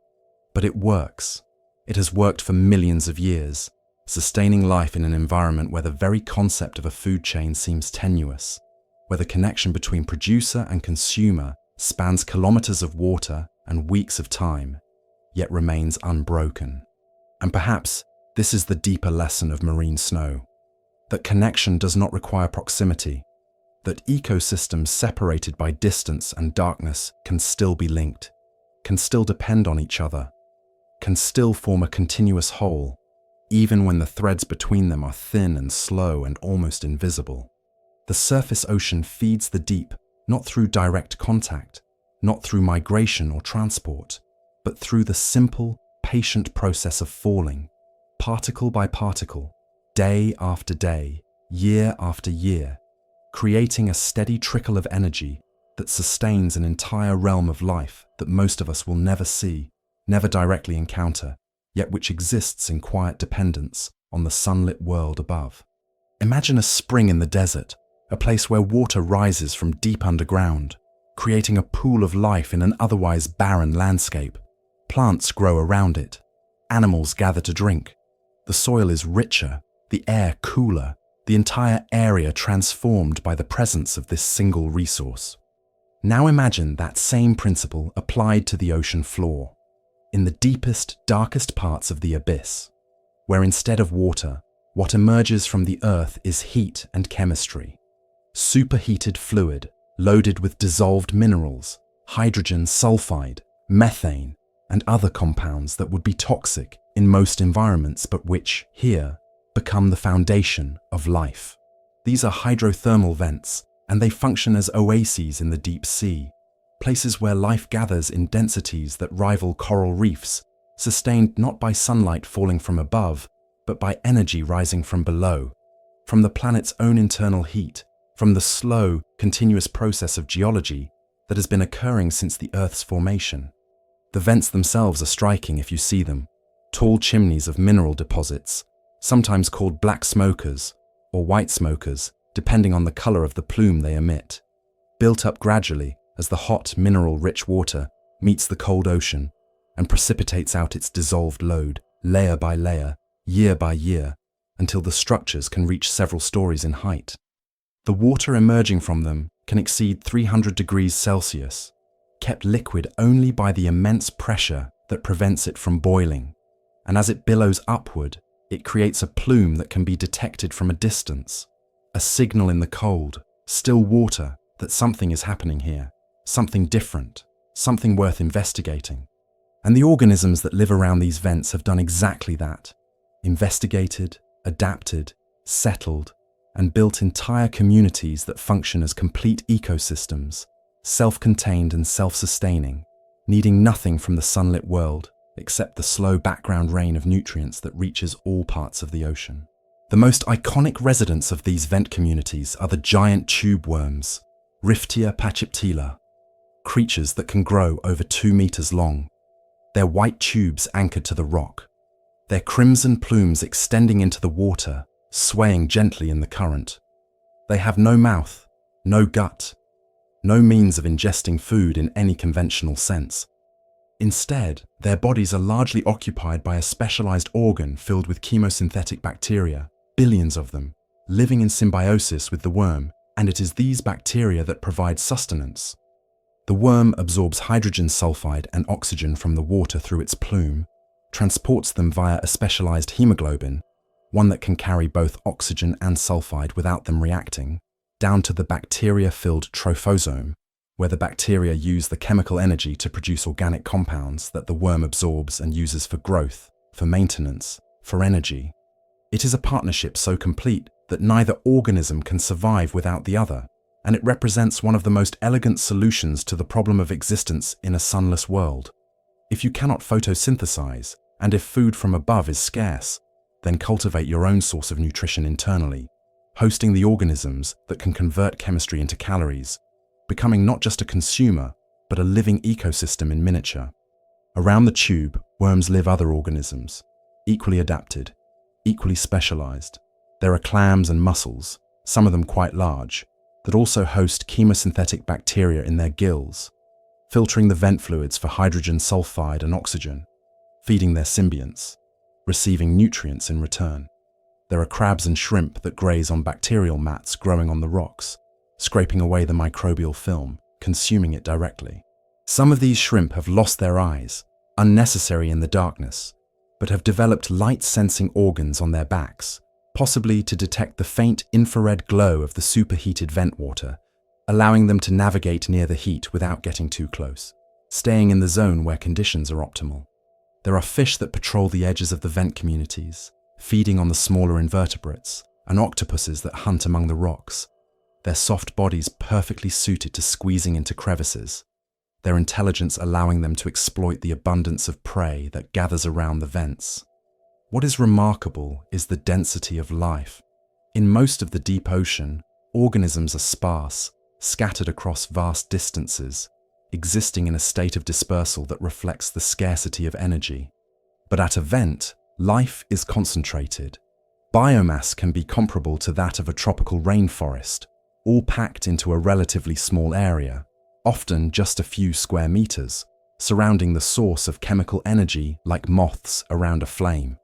But it works. It has worked for millions of years, sustaining life in an environment where the very concept of a food chain seems tenuous, where the connection between producer and consumer spans kilometers of water and weeks of time, yet remains unbroken. And perhaps this is the deeper lesson of marine snow, that connection does not require proximity, that ecosystems separated by distance and darkness can still be linked, can still depend on each other, can still form a continuous whole, even when the threads between them are thin and slow and almost invisible. The surface ocean feeds the deep, not through direct contact, not through migration or transport, but through the simple, patient process of falling, particle by particle, day after day, year after year, creating a steady trickle of energy that sustains an entire realm of life that most of us will never see, never directly encounter, yet which exists in quiet dependence on the sunlit world above. Imagine a spring in the desert, a place where water rises from deep underground, creating a pool of life in an otherwise barren landscape. Plants grow around it. Animals gather to drink. The soil is richer, the air cooler, the entire area transformed by the presence of this single resource. Now imagine that same principle applied to the ocean floor, in the deepest, darkest parts of the abyss, where instead of water, what emerges from the earth is heat and chemistry. Superheated fluid, loaded with dissolved minerals, hydrogen sulfide, methane, and other compounds that would be toxic in most environments but which, here, become the foundation of life. These are hydrothermal vents, and they function as oases in the deep sea, places where life gathers in densities that rival coral reefs, sustained not by sunlight falling from above, but by energy rising from below, from the planet's own internal heat, from the slow, continuous process of geology that has been occurring since the Earth's formation. The vents themselves are striking if you see them, tall chimneys of mineral deposits, sometimes called black smokers or white smokers, depending on the color of the plume they emit, built up gradually as the hot, mineral-rich water meets the cold ocean and precipitates out its dissolved load, layer by layer, year by year, until the structures can reach several stories in height. The water emerging from them can exceed 300 degrees Celsius, kept liquid only by the immense pressure that prevents it from boiling, and as it billows upward, it creates a plume that can be detected from a distance, a signal in the cold, still water that something is happening here, something different, something worth investigating. And the organisms that live around these vents have done exactly that, investigated, adapted, settled, and built entire communities that function as complete ecosystems, self-contained and self-sustaining, needing nothing from the sunlit world except the slow background rain of nutrients that reaches all parts of the ocean. The most iconic residents of these vent communities are the giant tube worms, Riftia pachyptila, creatures that can grow over 2 meters long, their white tubes anchored to the rock, their crimson plumes extending into the water, swaying gently in the current. They have no mouth, no gut, no means of ingesting food in any conventional sense. Instead, their bodies are largely occupied by a specialized organ filled with chemosynthetic bacteria, billions of them, living in symbiosis with the worm, and it is these bacteria that provide sustenance. The worm absorbs hydrogen sulfide and oxygen from the water through its plume, transports them via a specialized hemoglobin, one that can carry both oxygen and sulfide without them reacting, down to the bacteria-filled trophosome, where the bacteria use the chemical energy to produce organic compounds that the worm absorbs and uses for growth, for maintenance, for energy. It is a partnership so complete that neither organism can survive without the other, and it represents one of the most elegant solutions to the problem of existence in a sunless world. If you cannot photosynthesize, and if food from above is scarce, then cultivate your own source of nutrition internally, hosting the organisms that can convert chemistry into calories, becoming not just a consumer, but a living ecosystem in miniature. Around the tube, worms live other organisms, equally adapted, equally specialized. There are clams and mussels, some of them quite large, that also host chemosynthetic bacteria in their gills, filtering the vent fluids for hydrogen sulfide and oxygen, feeding their symbionts, receiving nutrients in return. There are crabs and shrimp that graze on bacterial mats growing on the rocks, scraping away the microbial film, consuming it directly. Some of these shrimp have lost their eyes, unnecessary in the darkness, but have developed light-sensing organs on their backs, possibly to detect the faint infrared glow of the superheated vent water, allowing them to navigate near the heat without getting too close, staying in the zone where conditions are optimal. There are fish that patrol the edges of the vent communities, feeding on the smaller invertebrates, and octopuses that hunt among the rocks, their soft bodies perfectly suited to squeezing into crevices, their intelligence allowing them to exploit the abundance of prey that gathers around the vents. What is remarkable is the density of life. In most of the deep ocean, organisms are sparse, scattered across vast distances, existing in a state of dispersal that reflects the scarcity of energy. But at a vent, life is concentrated. Biomass can be comparable to that of a tropical rainforest, all packed into a relatively small area, often just a few square meters, surrounding the source of chemical energy like moths around a flame.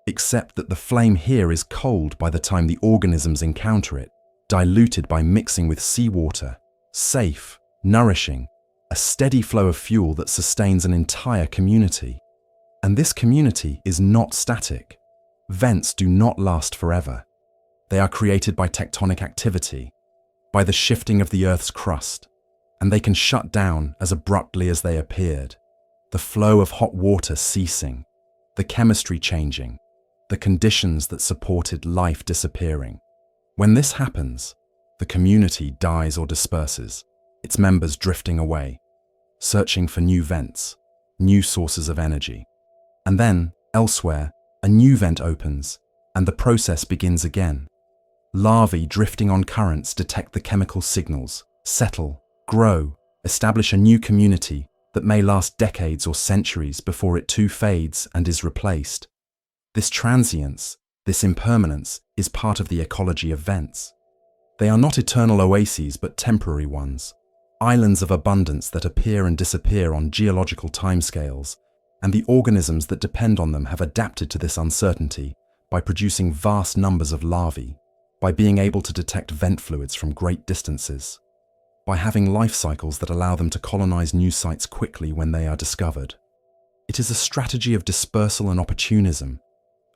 Except that the flame here is cold by the time the organisms encounter it, diluted by mixing with seawater, safe, nourishing, a steady flow of fuel that sustains an entire community. And this community is not static. Vents do not last forever. They are created by tectonic activity, by the shifting of the Earth's crust, and they can shut down as abruptly as they appeared. The flow of hot water ceasing, the chemistry changing, the conditions that supported life disappearing. When this happens, the community dies or disperses, its members drifting away, searching for new vents, new sources of energy. And then, elsewhere, a new vent opens, and the process begins again. Larvae drifting on currents detect the chemical signals, settle, grow, establish a new community that may last decades or centuries before it too fades and is replaced. This transience, this impermanence, is part of the ecology of vents. They are not eternal oases but temporary ones, islands of abundance that appear and disappear on geological timescales, and the organisms that depend on them have adapted to this uncertainty by producing vast numbers of larvae, by being able to detect vent fluids from great distances, by having life cycles that allow them to colonize new sites quickly when they are discovered. It is a strategy of dispersal and opportunism,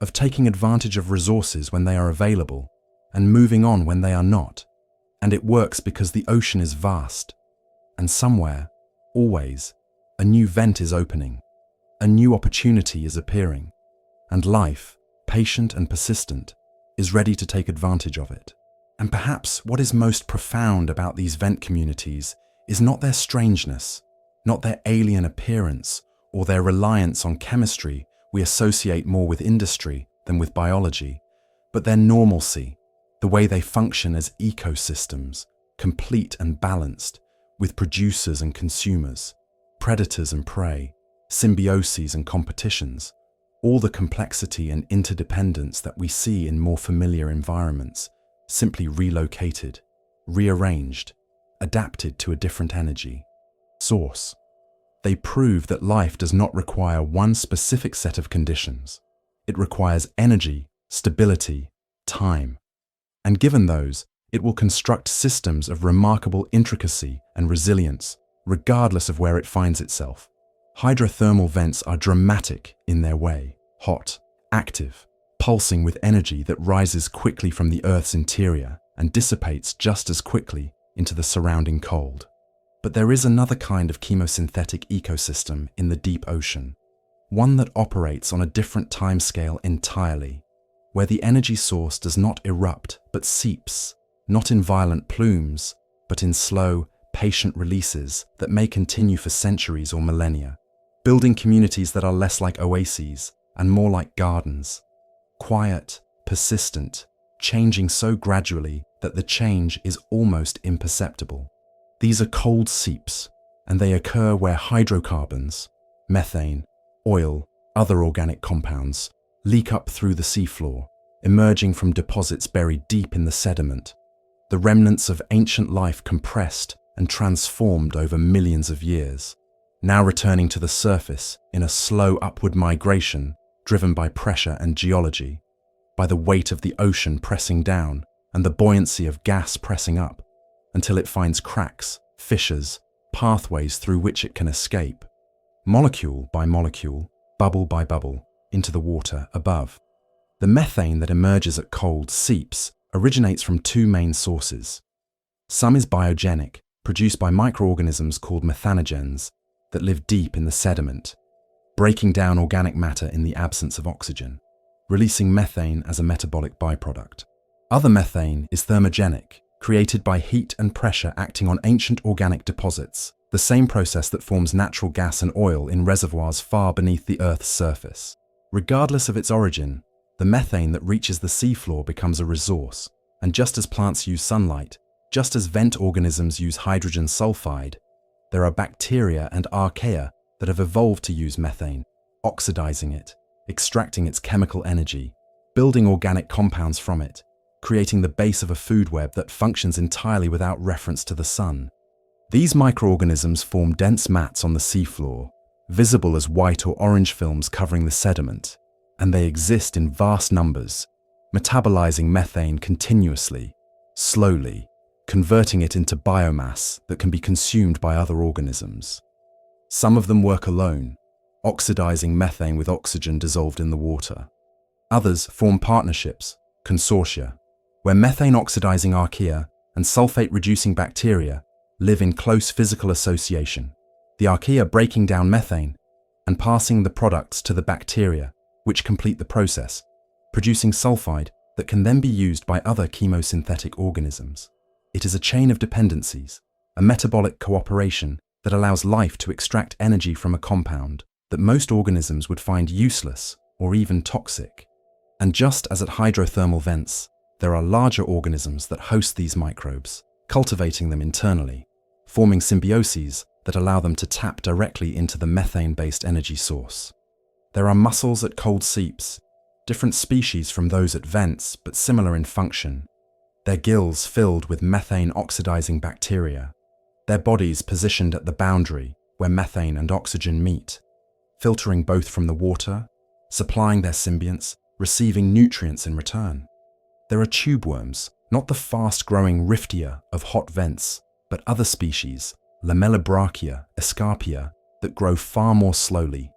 of taking advantage of resources when they are available and moving on when they are not. And it works because the ocean is vast, and somewhere, always, a new vent is opening, a new opportunity is appearing, and life, patient and persistent, is ready to take advantage of it. And perhaps what is most profound about these vent communities is not their strangeness, not their alien appearance, or their reliance on chemistry we associate more with industry than with biology, but their normalcy, the way they function as ecosystems, complete and balanced, with producers and consumers, predators and prey, symbioses and competitions, all the complexity and interdependence that we see in more familiar environments, simply relocated, rearranged, adapted to a different energy source. They prove that life does not require one specific set of conditions. It requires energy, stability, time. And given those, it will construct systems of remarkable intricacy and resilience, regardless of where it finds itself. Hydrothermal vents are dramatic in their way, hot, active, pulsing with energy that rises quickly from the Earth's interior and dissipates just as quickly into the surrounding cold. But there is another kind of chemosynthetic ecosystem in the deep ocean, one that operates on a different timescale entirely, where the energy source does not erupt but seeps, not in violent plumes, but in slow, patient releases that may continue for centuries or millennia, building communities that are less like oases and more like gardens, quiet, persistent, changing so gradually that the change is almost imperceptible. These are cold seeps, and they occur where hydrocarbons, methane, oil, other organic compounds, leak up through the seafloor, emerging from deposits buried deep in the sediment, the remnants of ancient life compressed and transformed over millions of years, now returning to the surface in a slow upward migration driven by pressure and geology, by the weight of the ocean pressing down and the buoyancy of gas pressing up, until it finds cracks, fissures, pathways through which it can escape, molecule by molecule, bubble by bubble, into the water above. The methane that emerges at cold seeps originates from two main sources. Some is biogenic, produced by microorganisms called methanogens that live deep in the sediment, breaking down organic matter in the absence of oxygen, releasing methane as a metabolic byproduct. Other methane is thermogenic, created by heat and pressure acting on ancient organic deposits, the same process that forms natural gas and oil in reservoirs far beneath the Earth's surface. Regardless of its origin, the methane that reaches the seafloor becomes a resource, and just as plants use sunlight, Just as vent organisms use hydrogen sulfide, there are bacteria and archaea that have evolved to use methane, oxidizing it, extracting its chemical energy, building organic compounds from it, creating the base of a food web that functions entirely without reference to the sun. These microorganisms form dense mats on the seafloor, visible as white or orange films covering the sediment, and they exist in vast numbers, metabolizing methane continuously, slowly, converting it into biomass that can be consumed by other organisms. Some of them work alone, oxidizing methane with oxygen dissolved in the water. Others form partnerships, consortia, where methane-oxidizing archaea and sulfate-reducing bacteria live in close physical association, the archaea breaking down methane and passing the products to the bacteria, which complete the process, producing sulfide that can then be used by other chemosynthetic organisms. It is a chain of dependencies, a metabolic cooperation that allows life to extract energy from a compound that most organisms would find useless or even toxic. And just as at hydrothermal vents, there are larger organisms that host these microbes, cultivating them internally, forming symbioses that allow them to tap directly into the methane-based energy source. There are mussels at cold seeps, different species from those at vents but similar in function, their gills filled with methane-oxidizing bacteria, their bodies positioned at the boundary where methane and oxygen meet, filtering both from the water, supplying their symbionts, receiving nutrients in return. There are tube worms, not the fast-growing riftia of hot vents, but other species, Lamellobrachia, Escarpia, that grow far more slowly,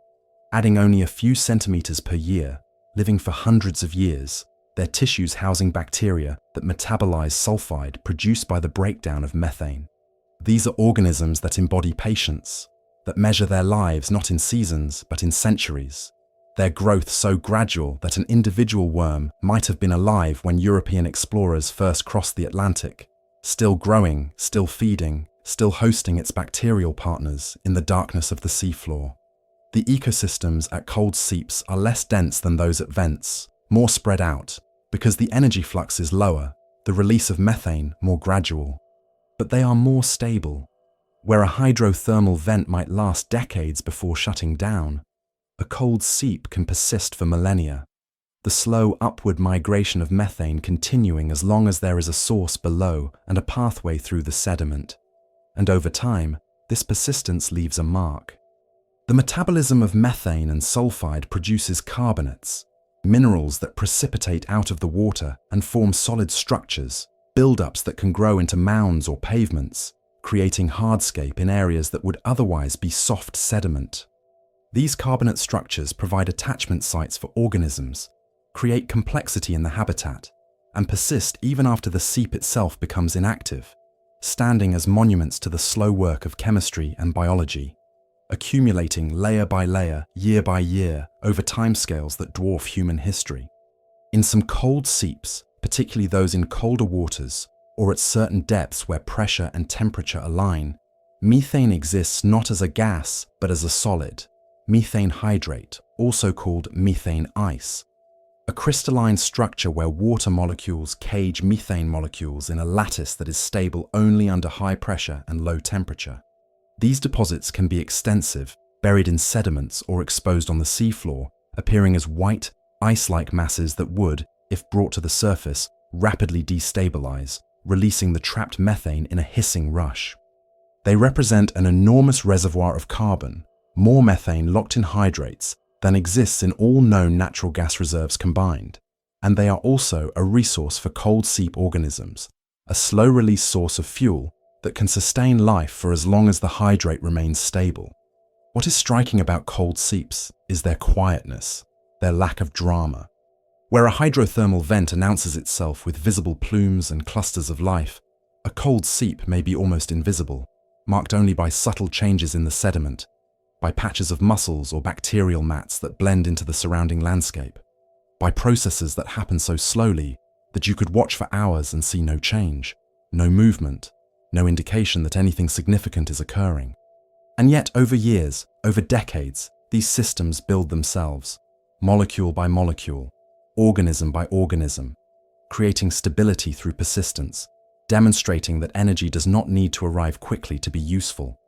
adding only a few centimeters per year, living for hundreds of years, their tissues housing bacteria that metabolize sulfide produced by the breakdown of methane. These are organisms that embody patience, that measure their lives not in seasons but in centuries, their growth so gradual that an individual worm might have been alive when European explorers first crossed the Atlantic, still growing, still feeding, still hosting its bacterial partners in the darkness of the seafloor. The ecosystems at cold seeps are less dense than those at vents, more spread out, because the energy flux is lower, the release of methane more gradual. But they are more stable. Where a hydrothermal vent might last decades before shutting down, a cold seep can persist for millennia, the slow upward migration of methane continuing as long as there is a source below and a pathway through the sediment. And over time, this persistence leaves a mark. The metabolism of methane and sulfide produces carbonates, minerals that precipitate out of the water and form solid structures, buildups that can grow into mounds or pavements, creating hardscape in areas that would otherwise be soft sediment. These carbonate structures provide attachment sites for organisms, create complexity in the habitat, and persist even after the seep itself becomes inactive, standing as monuments to the slow work of chemistry and biology, accumulating layer by layer, year by year, over timescales that dwarf human history. In some cold seeps, particularly those in colder waters or at certain depths where pressure and temperature align, methane exists not as a gas but as a solid, methane hydrate, also called methane ice, a crystalline structure where water molecules cage methane molecules in a lattice that is stable only under high pressure and low temperature. These deposits can be extensive, buried in sediments or exposed on the seafloor, appearing as white, ice-like masses that would, if brought to the surface, rapidly destabilize, releasing the trapped methane in a hissing rush. They represent an enormous reservoir of carbon, more methane locked in hydrates than exists in all known natural gas reserves combined. And they are also a resource for cold seep organisms, a slow-release source of fuel that can sustain life for as long as the hydrate remains stable. What is striking about cold seeps is their quietness, their lack of drama. Where a hydrothermal vent announces itself with visible plumes and clusters of life, a cold seep may be almost invisible, marked only by subtle changes in the sediment, by patches of mussels or bacterial mats that blend into the surrounding landscape, by processes that happen so slowly that you could watch for hours and see no change, no movement, no indication that anything significant is occurring. And yet, over years, over decades, these systems build themselves, molecule by molecule, organism by organism, creating stability through persistence, demonstrating that energy does not need to arrive quickly to be useful,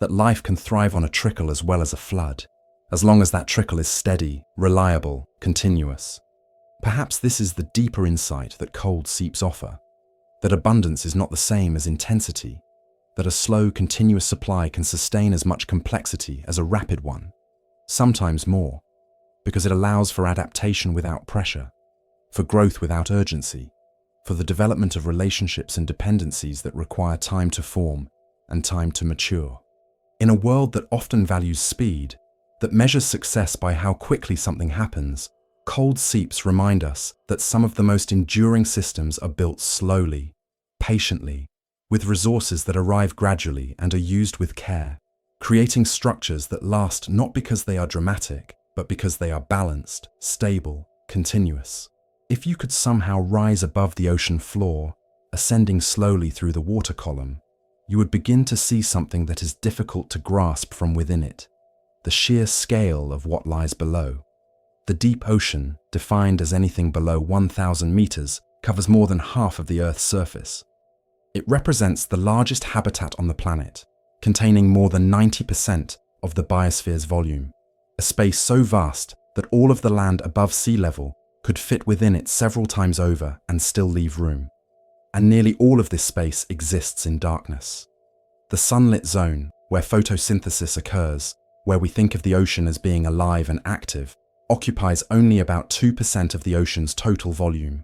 that life can thrive on a trickle as well as a flood, as long as that trickle is steady, reliable, continuous. Perhaps this is the deeper insight that cold seeps offer, that abundance is not the same as intensity, that a slow, continuous supply can sustain as much complexity as a rapid one, sometimes more, because it allows for adaptation without pressure, for growth without urgency, for the development of relationships and dependencies that require time to form and time to mature. In a world that often values speed, that measures success by how quickly something happens, cold seeps remind us that some of the most enduring systems are built slowly, patiently, with resources that arrive gradually and are used with care, creating structures that last not because they are dramatic, but because they are balanced, stable, continuous. If you could somehow rise above the ocean floor, ascending slowly through the water column, you would begin to see something that is difficult to grasp from within it, the sheer scale of what lies below. The deep ocean, defined as anything below 1,000 meters, covers more than half of the Earth's surface. It represents the largest habitat on the planet, containing more than 90% of the biosphere's volume, a space so vast that all of the land above sea level could fit within it several times over and still leave room. And nearly all of this space exists in darkness. The sunlit zone, where photosynthesis occurs, where we think of the ocean as being alive and active, occupies only about 2% of the ocean's total volume.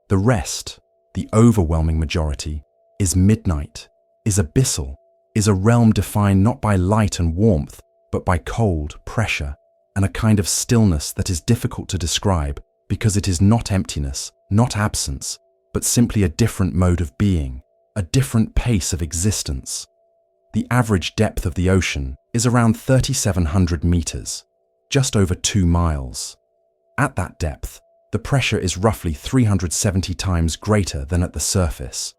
The rest, the overwhelming majority, is midnight, is abyssal, is a realm defined not by light and warmth, but by cold, pressure, and a kind of stillness that is difficult to describe because it is not emptiness, not absence, but simply a different mode of being, a different pace of existence. The average depth of the ocean is around 3,700 meters, just over 2 miles. At that depth, the pressure is roughly 370 times greater than at the surface.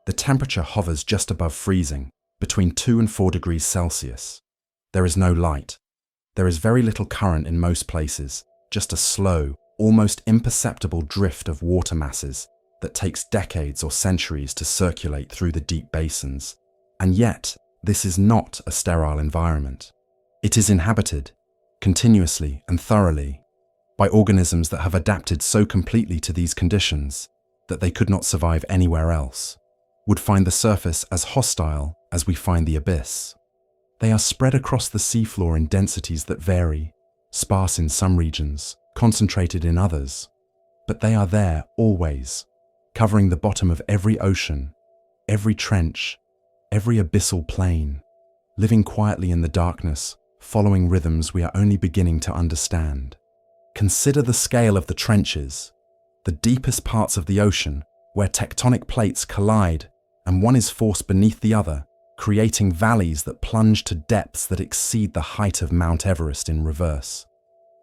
The temperature hovers just above freezing, between 2 and 4 degrees Celsius. There is no light. There is very little current in most places, just a slow, almost imperceptible drift of water masses that takes decades or centuries to circulate through the deep basins. And yet, this is not a sterile environment. It is inhabited, continuously and thoroughly, by organisms that have adapted so completely to these conditions that they could not survive anywhere else, would find the surface as hostile as we find the abyss. They are spread across the seafloor in densities that vary, sparse in some regions, concentrated in others, but they are there always, covering the bottom of every ocean, every trench, every abyssal plain, living quietly in the darkness, following rhythms we are only beginning to understand. Consider the scale of the trenches, the deepest parts of the ocean, where tectonic plates collide and one is forced beneath the other, creating valleys that plunge to depths that exceed the height of Mount Everest in reverse.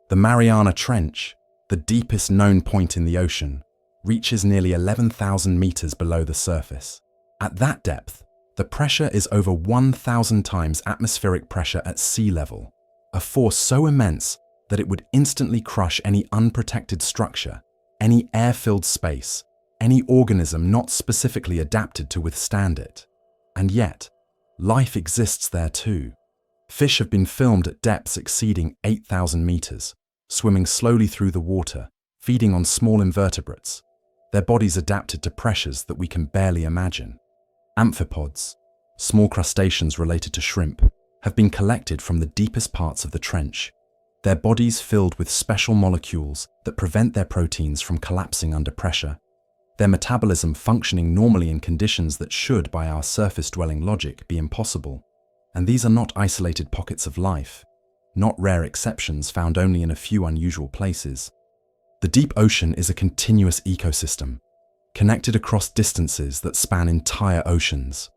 The Mariana Trench, the deepest known point in the ocean, reaches nearly 11,000 meters below the surface. At that depth, the pressure is over 1,000 times atmospheric pressure at sea level, a force so immense that it would instantly crush any unprotected structure, any air-filled space, any organism not specifically adapted to withstand it. And yet, life exists there too. Fish have been filmed at depths exceeding 8,000 meters, swimming slowly through the water, feeding on small invertebrates, their bodies adapted to pressures that we can barely imagine. Amphipods, small crustaceans related to shrimp, have been collected from the deepest parts of the trench, their bodies filled with special molecules that prevent their proteins from collapsing under pressure, their metabolism functioning normally in conditions that should, by our surface-dwelling logic, be impossible. And these are not isolated pockets of life, not rare exceptions found only in a few unusual places. The deep ocean is a continuous ecosystem, connected across distances that span entire oceans.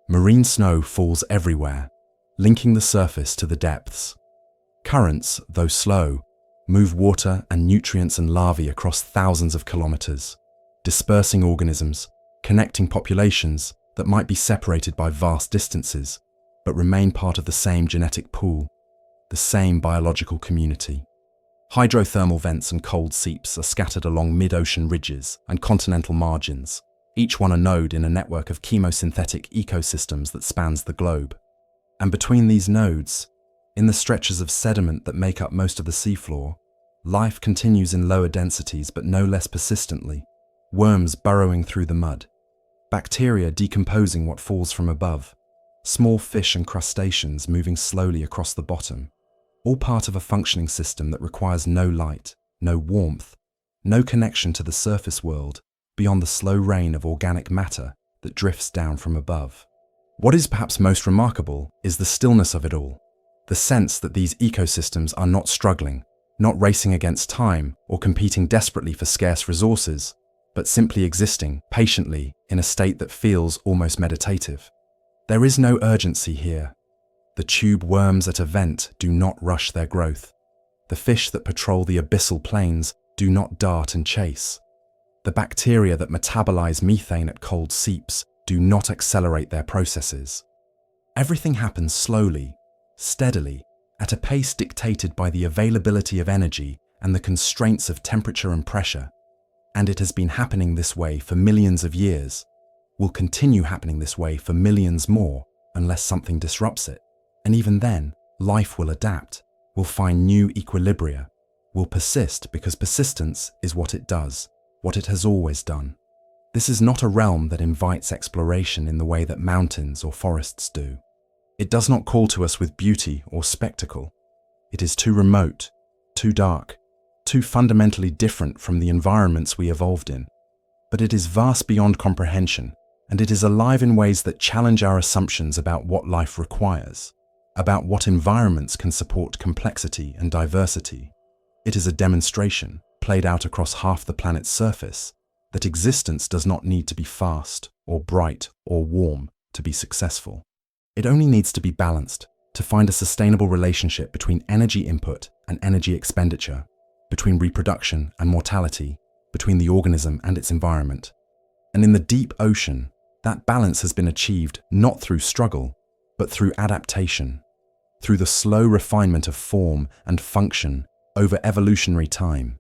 Marine snow falls everywhere, linking the surface to the depths. Currents, though slow, move water and nutrients and larvae across thousands of kilometers, dispersing organisms, connecting populations that might be separated by vast distances, but remain part of the same genetic pool, the same biological community. Hydrothermal vents and cold seeps are scattered along mid-ocean ridges and continental margins, each one a node in a network of chemosynthetic ecosystems that spans the globe. And between these nodes, in the stretches of sediment that make up most of the seafloor, life continues in lower densities but no less persistently, worms burrowing through the mud, bacteria decomposing what falls from above, small fish and crustaceans moving slowly across the bottom, all part of a functioning system that requires no light, no warmth, no connection to the surface world beyond the slow rain of organic matter that drifts down from above. What is perhaps most remarkable is the stillness of it all, the sense that these ecosystems are not struggling, not racing against time or competing desperately for scarce resources, but simply existing patiently in a state that feels almost meditative. There is no urgency here. The tube worms at a vent do not rush their growth. The fish that patrol the abyssal plains do not dart and chase. The bacteria that metabolize methane at cold seeps do not accelerate their processes. Everything happens slowly, steadily, at a pace dictated by the availability of energy and the constraints of temperature and pressure. And it has been happening this way for millions of years, will continue happening this way for millions more unless something disrupts it. And even then, life will adapt, will find new equilibria, will persist because persistence is what it does, what it has always done. This is not a realm that invites exploration in the way that mountains or forests do. It does not call to us with beauty or spectacle. It is too remote, too dark, too fundamentally different from the environments we evolved in. But it is vast beyond comprehension, and it is alive in ways that challenge our assumptions about what life requires, about what environments can support complexity and diversity. It is a demonstration, played out across half the planet's surface, that existence does not need to be fast or bright or warm to be successful. It only needs to be balanced, to find a sustainable relationship between energy input and energy expenditure, between reproduction and mortality, between the organism and its environment. And in the deep ocean, that balance has been achieved not through struggle, but through adaptation, through the slow refinement of form and function over evolutionary time,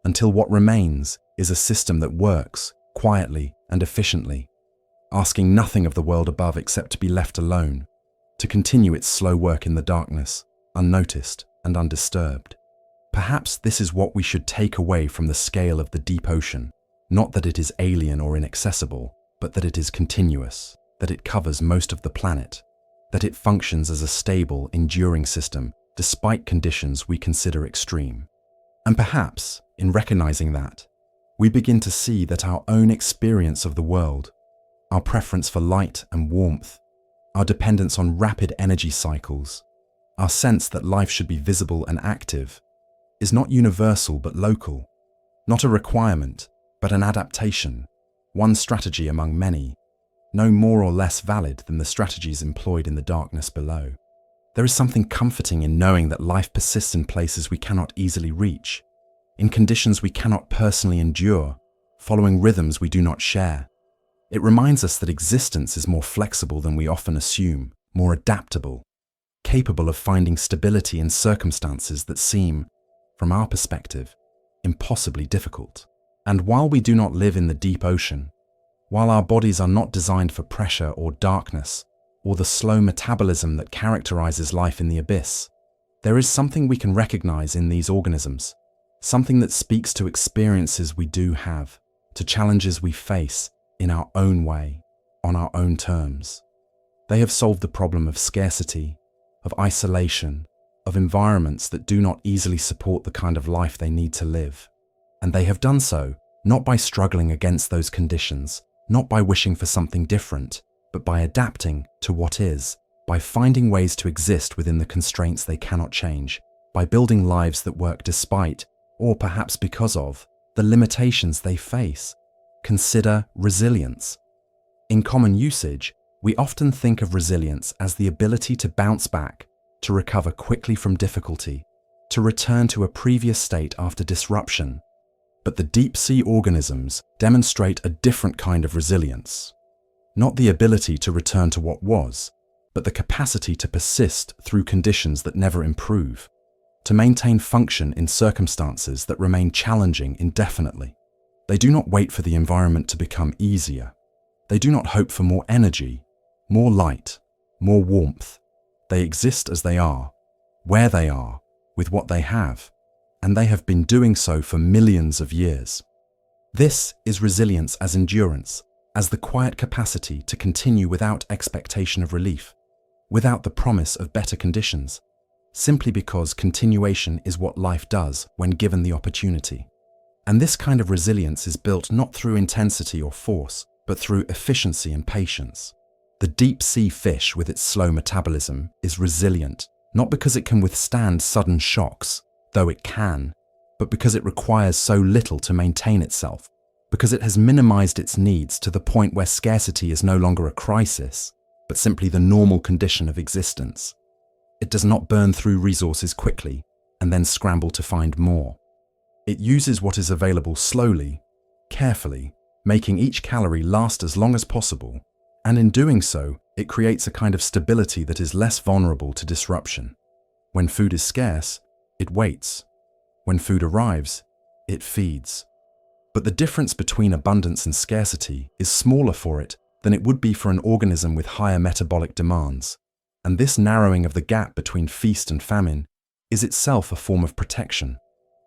until what remains is a system that works quietly and efficiently, asking nothing of the world above except to be left alone, to continue its slow work in the darkness, unnoticed and undisturbed. Perhaps this is what we should take away from the scale of the deep ocean, not that it is alien or inaccessible, but that it is continuous, that it covers most of the planet, that it functions as a stable, enduring system despite conditions we consider extreme. And perhaps, in recognizing that, we begin to see that our own experience of the world, our preference for light and warmth, our dependence on rapid energy cycles, our sense that life should be visible and active, is not universal but local, not a requirement, but an adaptation, one strategy among many, no more or less valid than the strategies employed in the darkness below. There is something comforting in knowing that life persists in places we cannot easily reach, in conditions we cannot personally endure, following rhythms we do not share. It reminds us that existence is more flexible than we often assume, more adaptable, capable of finding stability in circumstances that seem, from our perspective, impossibly difficult. And while we do not live in the deep ocean, while our bodies are not designed for pressure or darkness, or the slow metabolism that characterizes life in the abyss, there is something we can recognize in these organisms, something that speaks to experiences we do have, to challenges we face in our own way, on our own terms. They have solved the problem of scarcity, of isolation, of environments that do not easily support the kind of life they need to live. And they have done so not by struggling against those conditions, not by wishing for something different, but by adapting to what is, by finding ways to exist within the constraints they cannot change, by building lives that work despite, or perhaps because of, the limitations they face. Consider resilience. In common usage, we often think of resilience as the ability to bounce back, to recover quickly from difficulty, to return to a previous state after disruption. But the deep-sea organisms demonstrate a different kind of resilience. Not the ability to return to what was, but the capacity to persist through conditions that never improve, to maintain function in circumstances that remain challenging indefinitely. They do not wait for the environment to become easier. They do not hope for more energy, more light, more warmth. They exist as they are, where they are, with what they have, and they have been doing so for millions of years. This is resilience as endurance, as the quiet capacity to continue without expectation of relief, without the promise of better conditions, simply because continuation is what life does when given the opportunity. And this kind of resilience is built not through intensity or force, but through efficiency and patience. The deep-sea fish with its slow metabolism is resilient, not because it can withstand sudden shocks, though it can, but because it requires so little to maintain itself, because it has minimized its needs to the point where scarcity is no longer a crisis, but simply the normal condition of existence. It does not burn through resources quickly and then scramble to find more. It uses what is available slowly, carefully, making each calorie last as long as possible, and in doing so, it creates a kind of stability that is less vulnerable to disruption. When food is scarce, it waits. When food arrives, it feeds. But the difference between abundance and scarcity is smaller for it than it would be for an organism with higher metabolic demands, and this narrowing of the gap between feast and famine is itself a form of protection,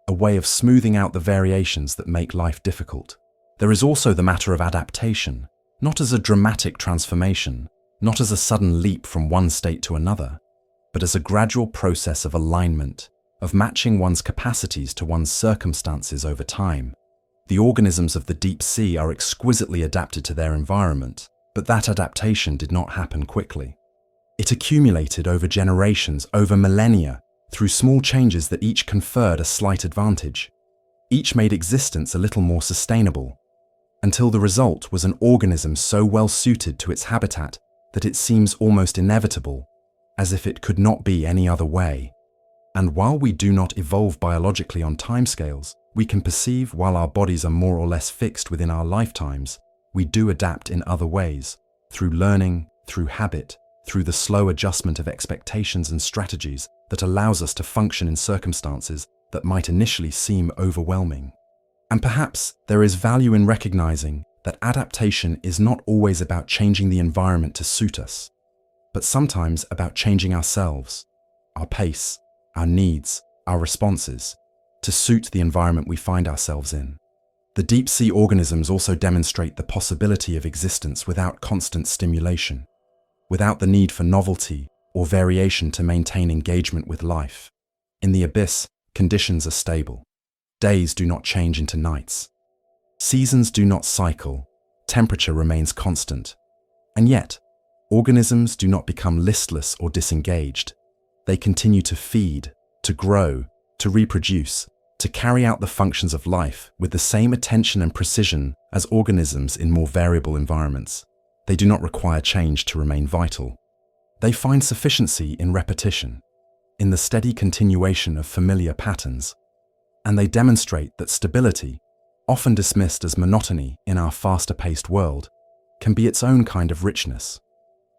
a way of smoothing out the variations that make life difficult. There is also the matter of adaptation, not as a dramatic transformation, not as a sudden leap from one state to another, but as a gradual process of alignment, of matching one's capacities to one's circumstances over time. The organisms of the deep sea are exquisitely adapted to their environment, but that adaptation did not happen quickly. It accumulated over generations, over millennia, through small changes that each conferred a slight advantage. Each made existence a little more sustainable, until the result was an organism so well suited to its habitat that it seems almost inevitable, as if it could not be any other way. And while we do not evolve biologically on timescales, we can perceive while our bodies are more or less fixed within our lifetimes, we do adapt in other ways, through learning, through habit, through the slow adjustment of expectations and strategies that allows us to function in circumstances that might initially seem overwhelming. And perhaps there is value in recognizing that adaptation is not always about changing the environment to suit us, but sometimes about changing ourselves, our pace, our needs, our responses, to suit the environment we find ourselves in. The deep-sea organisms also demonstrate the possibility of existence without constant stimulation, without the need for novelty or variation to maintain engagement with life. In the abyss, conditions are stable. Days do not change into nights. Seasons do not cycle. Temperature remains constant. And yet, organisms do not become listless or disengaged. They continue to feed, to grow, to reproduce, to carry out the functions of life with the same attention and precision as organisms in more variable environments. They do not require change to remain vital. They find sufficiency in repetition, in the steady continuation of familiar patterns, and they demonstrate that stability, often dismissed as monotony in our faster-paced world, can be its own kind of richness,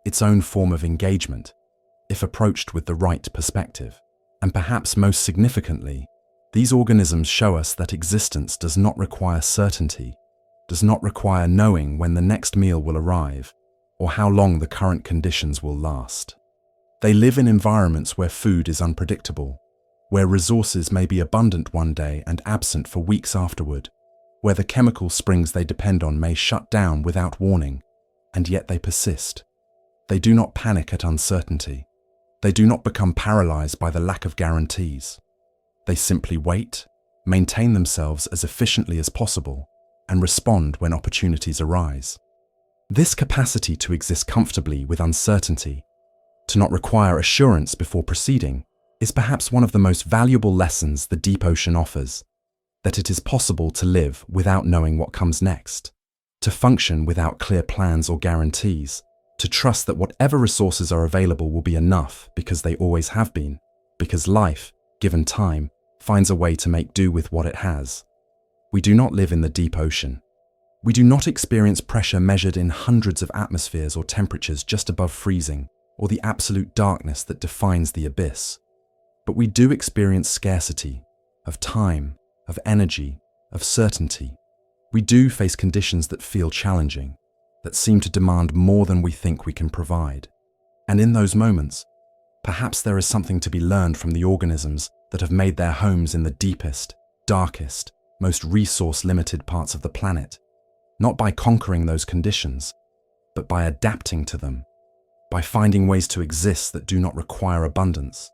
its own form of engagement, if approached with the right perspective. And perhaps most significantly, these organisms show us that existence does not require certainty, does not require knowing when the next meal will arrive, or how long the current conditions will last. They live in environments where food is unpredictable, where resources may be abundant one day and absent for weeks afterward, where the chemical springs they depend on may shut down without warning, and yet they persist. They do not panic at uncertainty. They do not become paralyzed by the lack of guarantees. They simply wait, maintain themselves as efficiently as possible, and respond when opportunities arise. This capacity to exist comfortably with uncertainty, to not require assurance before proceeding, is perhaps one of the most valuable lessons the deep ocean offers, that it is possible to live without knowing what comes next, to function without clear plans or guarantees, to trust that whatever resources are available will be enough because they always have been, because life, given time, finds a way to make do with what it has. We do not live in the deep ocean. We do not experience pressure measured in hundreds of atmospheres or temperatures just above freezing, or the absolute darkness that defines the abyss. But we do experience scarcity, of time, of energy, of certainty. We do face conditions that feel challenging, that seem to demand more than we think we can provide. And in those moments, perhaps there is something to be learned from the organisms that have made their homes in the deepest, darkest, most resource-limited parts of the planet, not by conquering those conditions, but by adapting to them, by finding ways to exist that do not require abundance,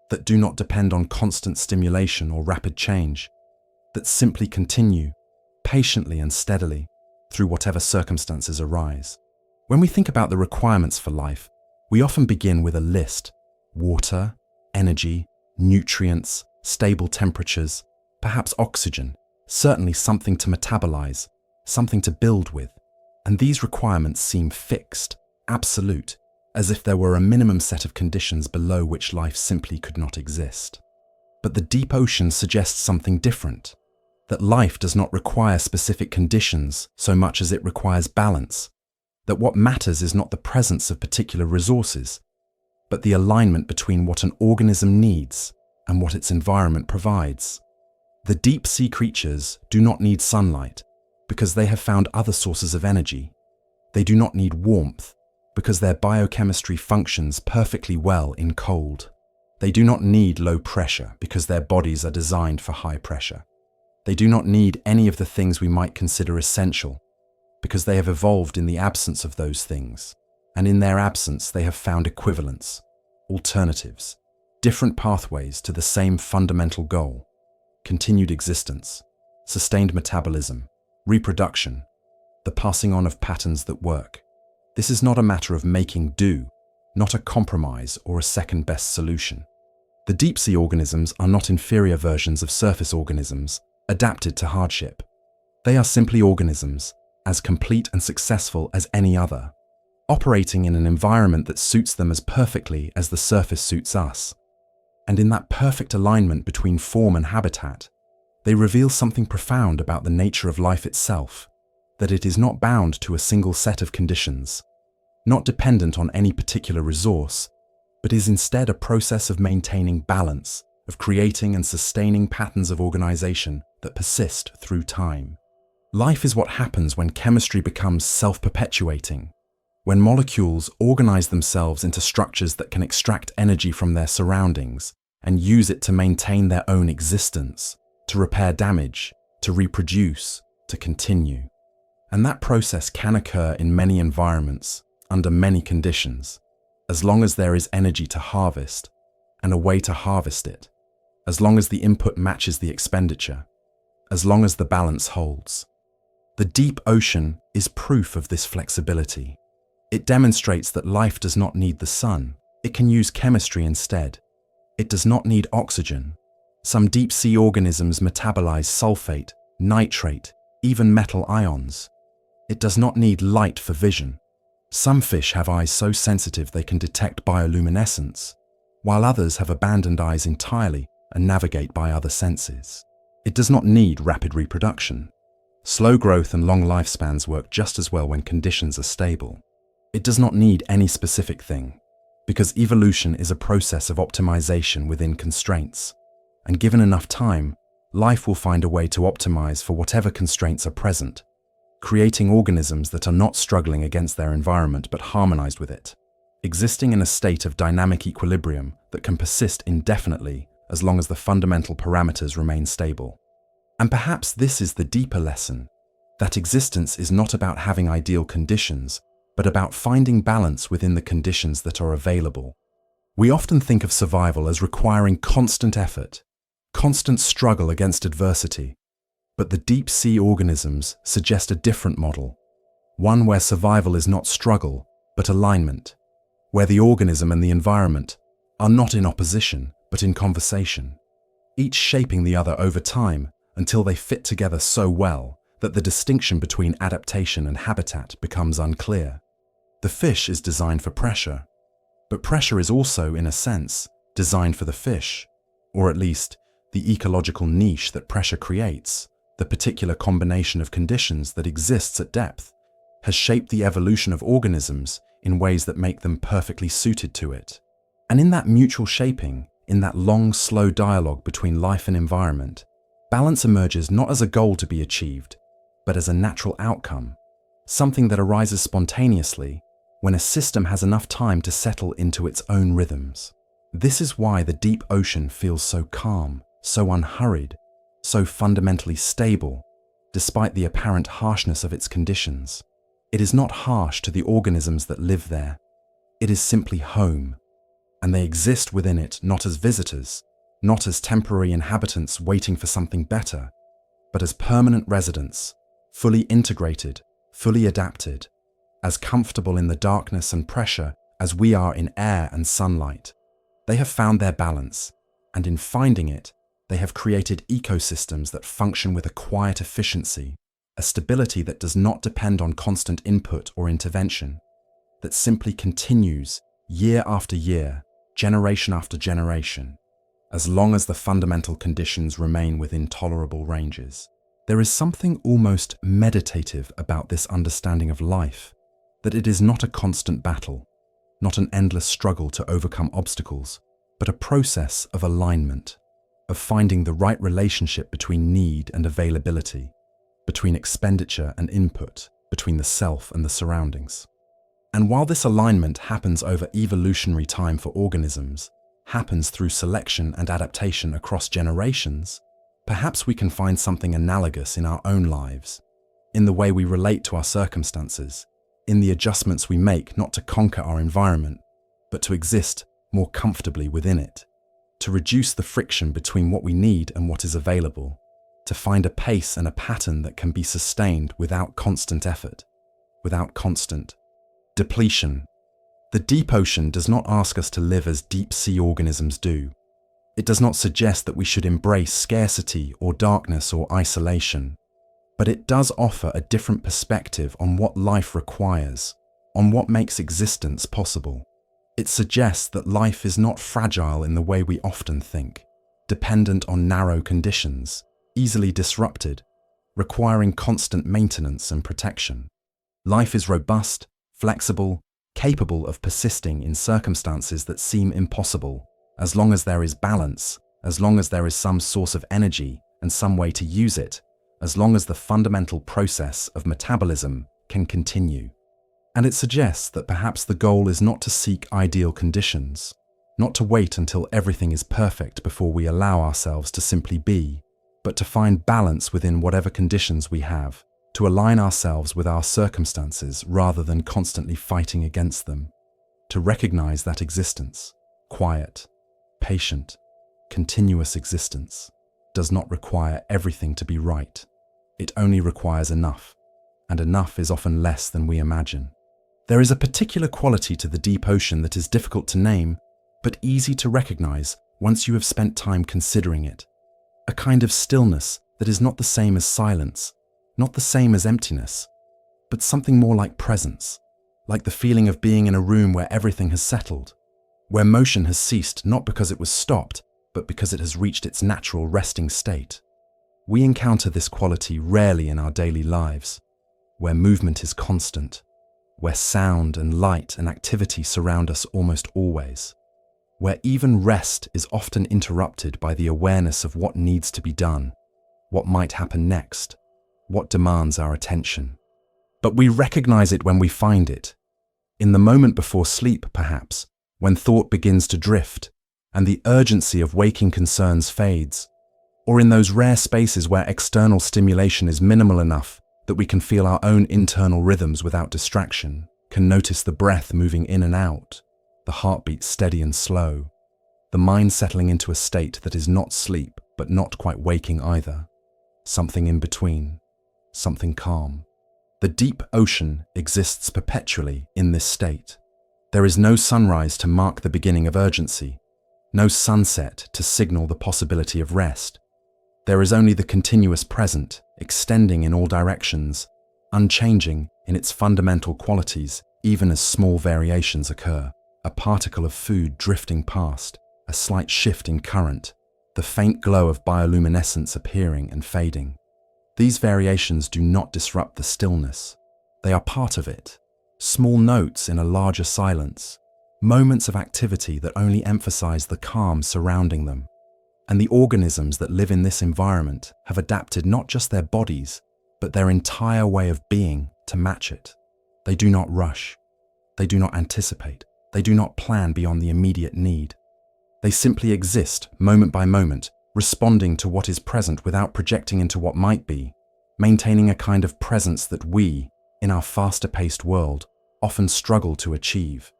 that do not depend on constant stimulation or rapid change, that simply continue, patiently and steadily, through whatever circumstances arise. When we think about the requirements for life, we often begin with a list: water, energy, nutrients, stable temperatures, perhaps oxygen, certainly something to metabolize, something to build with. And these requirements seem fixed, absolute, as if there were a minimum set of conditions below which life simply could not exist. But the deep ocean suggests something different, that life does not require specific conditions so much as it requires balance, that what matters is not the presence of particular resources, but the alignment between what an organism needs and what its environment provides. The deep sea creatures do not need sunlight because they have found other sources of energy. They do not need warmth because their biochemistry functions perfectly well in cold. They do not need low pressure because their bodies are designed for high pressure. They do not need any of the things we might consider essential because they have evolved in the absence of those things, and in their absence they have found equivalents, alternatives, different pathways to the same fundamental goal: continued existence, sustained metabolism, reproduction, the passing on of patterns that work. This is not a matter of making do, not a compromise or a second-best solution. The deep-sea organisms are not inferior versions of surface organisms adapted to hardship. They are simply organisms, as complete and successful as any other, operating in an environment that suits them as perfectly as the surface suits us. And in that perfect alignment between form and habitat, they reveal something profound about the nature of life itself, that it is not bound to a single set of conditions, not dependent on any particular resource, but is instead a process of maintaining balance, of creating and sustaining patterns of organization that persist through time. Life is what happens when chemistry becomes self-perpetuating, when molecules organize themselves into structures that can extract energy from their surroundings and use it to maintain their own existence, to repair damage, to reproduce, to continue. And that process can occur in many environments, under many conditions, as long as there is energy to harvest and a way to harvest it, as long as the input matches the expenditure, as long as the balance holds. The deep ocean is proof of this flexibility. It demonstrates that life does not need the sun. It can use chemistry instead. It does not need oxygen. Some deep-sea organisms metabolize sulfate, nitrate, even metal ions. It does not need light for vision. Some fish have eyes so sensitive they can detect bioluminescence, while others have abandoned eyes entirely and navigate by other senses. It does not need rapid reproduction. Slow growth and long lifespans work just as well when conditions are stable. It does not need any specific thing, because evolution is a process of optimization within constraints, and given enough time, life will find a way to optimize for whatever constraints are present, creating organisms that are not struggling against their environment but harmonized with it, existing in a state of dynamic equilibrium that can persist indefinitely as long as the fundamental parameters remain stable. And perhaps this is the deeper lesson, that existence is not about having ideal conditions, but about finding balance within the conditions that are available. We often think of survival as requiring constant effort, constant struggle against adversity, but the deep-sea organisms suggest a different model, one where survival is not struggle, but alignment, where the organism and the environment are not in opposition, but in conversation, each shaping the other over time until they fit together so well that the distinction between adaptation and habitat becomes unclear. The fish is designed for pressure, but pressure is also, in a sense, designed for the fish, or at least the ecological niche that pressure creates, the particular combination of conditions that exists at depth, has shaped the evolution of organisms in ways that make them perfectly suited to it. And in that mutual shaping, in that long, slow dialogue between life and environment, balance emerges not as a goal to be achieved, but as a natural outcome, something that arises spontaneously when a system has enough time to settle into its own rhythms. This is why the deep ocean feels so calm, so unhurried, so fundamentally stable, despite the apparent harshness of its conditions. It is not harsh to the organisms that live there. It is simply home, and they exist within it not as visitors, not as temporary inhabitants waiting for something better, but as permanent residents, fully integrated, fully adapted, as comfortable in the darkness and pressure as we are in air and sunlight. They have found their balance, and in finding it, they have created ecosystems that function with a quiet efficiency, a stability that does not depend on constant input or intervention, that simply continues year after year, generation after generation, as long as the fundamental conditions remain within tolerable ranges. There is something almost meditative about this understanding of life, that it is not a constant battle, not an endless struggle to overcome obstacles, but a process of alignment, of finding the right relationship between need and availability, between expenditure and input, between the self and the surroundings. And while this alignment happens over evolutionary time for organisms, happens through selection and adaptation across generations, perhaps we can find something analogous in our own lives, in the way we relate to our circumstances, in the adjustments we make not to conquer our environment, but to exist more comfortably within it, to reduce the friction between what we need and what is available, to find a pace and a pattern that can be sustained without constant effort, without constant depletion. The deep ocean does not ask us to live as deep-sea organisms do. It does not suggest that we should embrace scarcity or darkness or isolation, but it does offer a different perspective on what life requires, on what makes existence possible. It suggests that life is not fragile in the way we often think, dependent on narrow conditions, easily disrupted, requiring constant maintenance and protection. Life is robust, flexible, capable of persisting in circumstances that seem impossible, as long as there is balance, as long as there is some source of energy and some way to use it, as long as the fundamental process of metabolism can continue. And it suggests that perhaps the goal is not to seek ideal conditions, not to wait until everything is perfect before we allow ourselves to simply be, but to find balance within whatever conditions we have, to align ourselves with our circumstances rather than constantly fighting against them, to recognize that existence, quiet, patient, continuous existence, does not require everything to be right. It only requires enough, and enough is often less than we imagine. There is a particular quality to the deep ocean that is difficult to name, but easy to recognize once you have spent time considering it. A kind of stillness that is not the same as silence, not the same as emptiness, but something more like presence, like the feeling of being in a room where everything has settled, where motion has ceased not because it was stopped, but because it has reached its natural resting state. We encounter this quality rarely in our daily lives, where movement is constant, where sound and light and activity surround us almost always, where even rest is often interrupted by the awareness of what needs to be done, what might happen next, what demands our attention. But we recognize it when we find it, in the moment before sleep perhaps, when thought begins to drift and the urgency of waking concerns fades, or in those rare spaces where external stimulation is minimal enough that we can feel our own internal rhythms without distraction, can notice the breath moving in and out, the heartbeat steady and slow, the mind settling into a state that is not sleep but not quite waking either, something in between, something calm. The deep ocean exists perpetually in this state. There is no sunrise to mark the beginning of urgency, no sunset to signal the possibility of rest. There is only the continuous present, extending in all directions, unchanging in its fundamental qualities, even as small variations occur. A particle of food drifting past, a slight shift in current, the faint glow of bioluminescence appearing and fading. These variations do not disrupt the stillness. They are part of it, small notes in a larger silence, moments of activity that only emphasize the calm surrounding them. And the organisms that live in this environment have adapted not just their bodies, but their entire way of being to match it. They do not rush. They do not anticipate. They do not plan beyond the immediate need. They simply exist, moment by moment, responding to what is present without projecting into what might be, maintaining a kind of presence that we, in our faster-paced world, often struggle to achieve.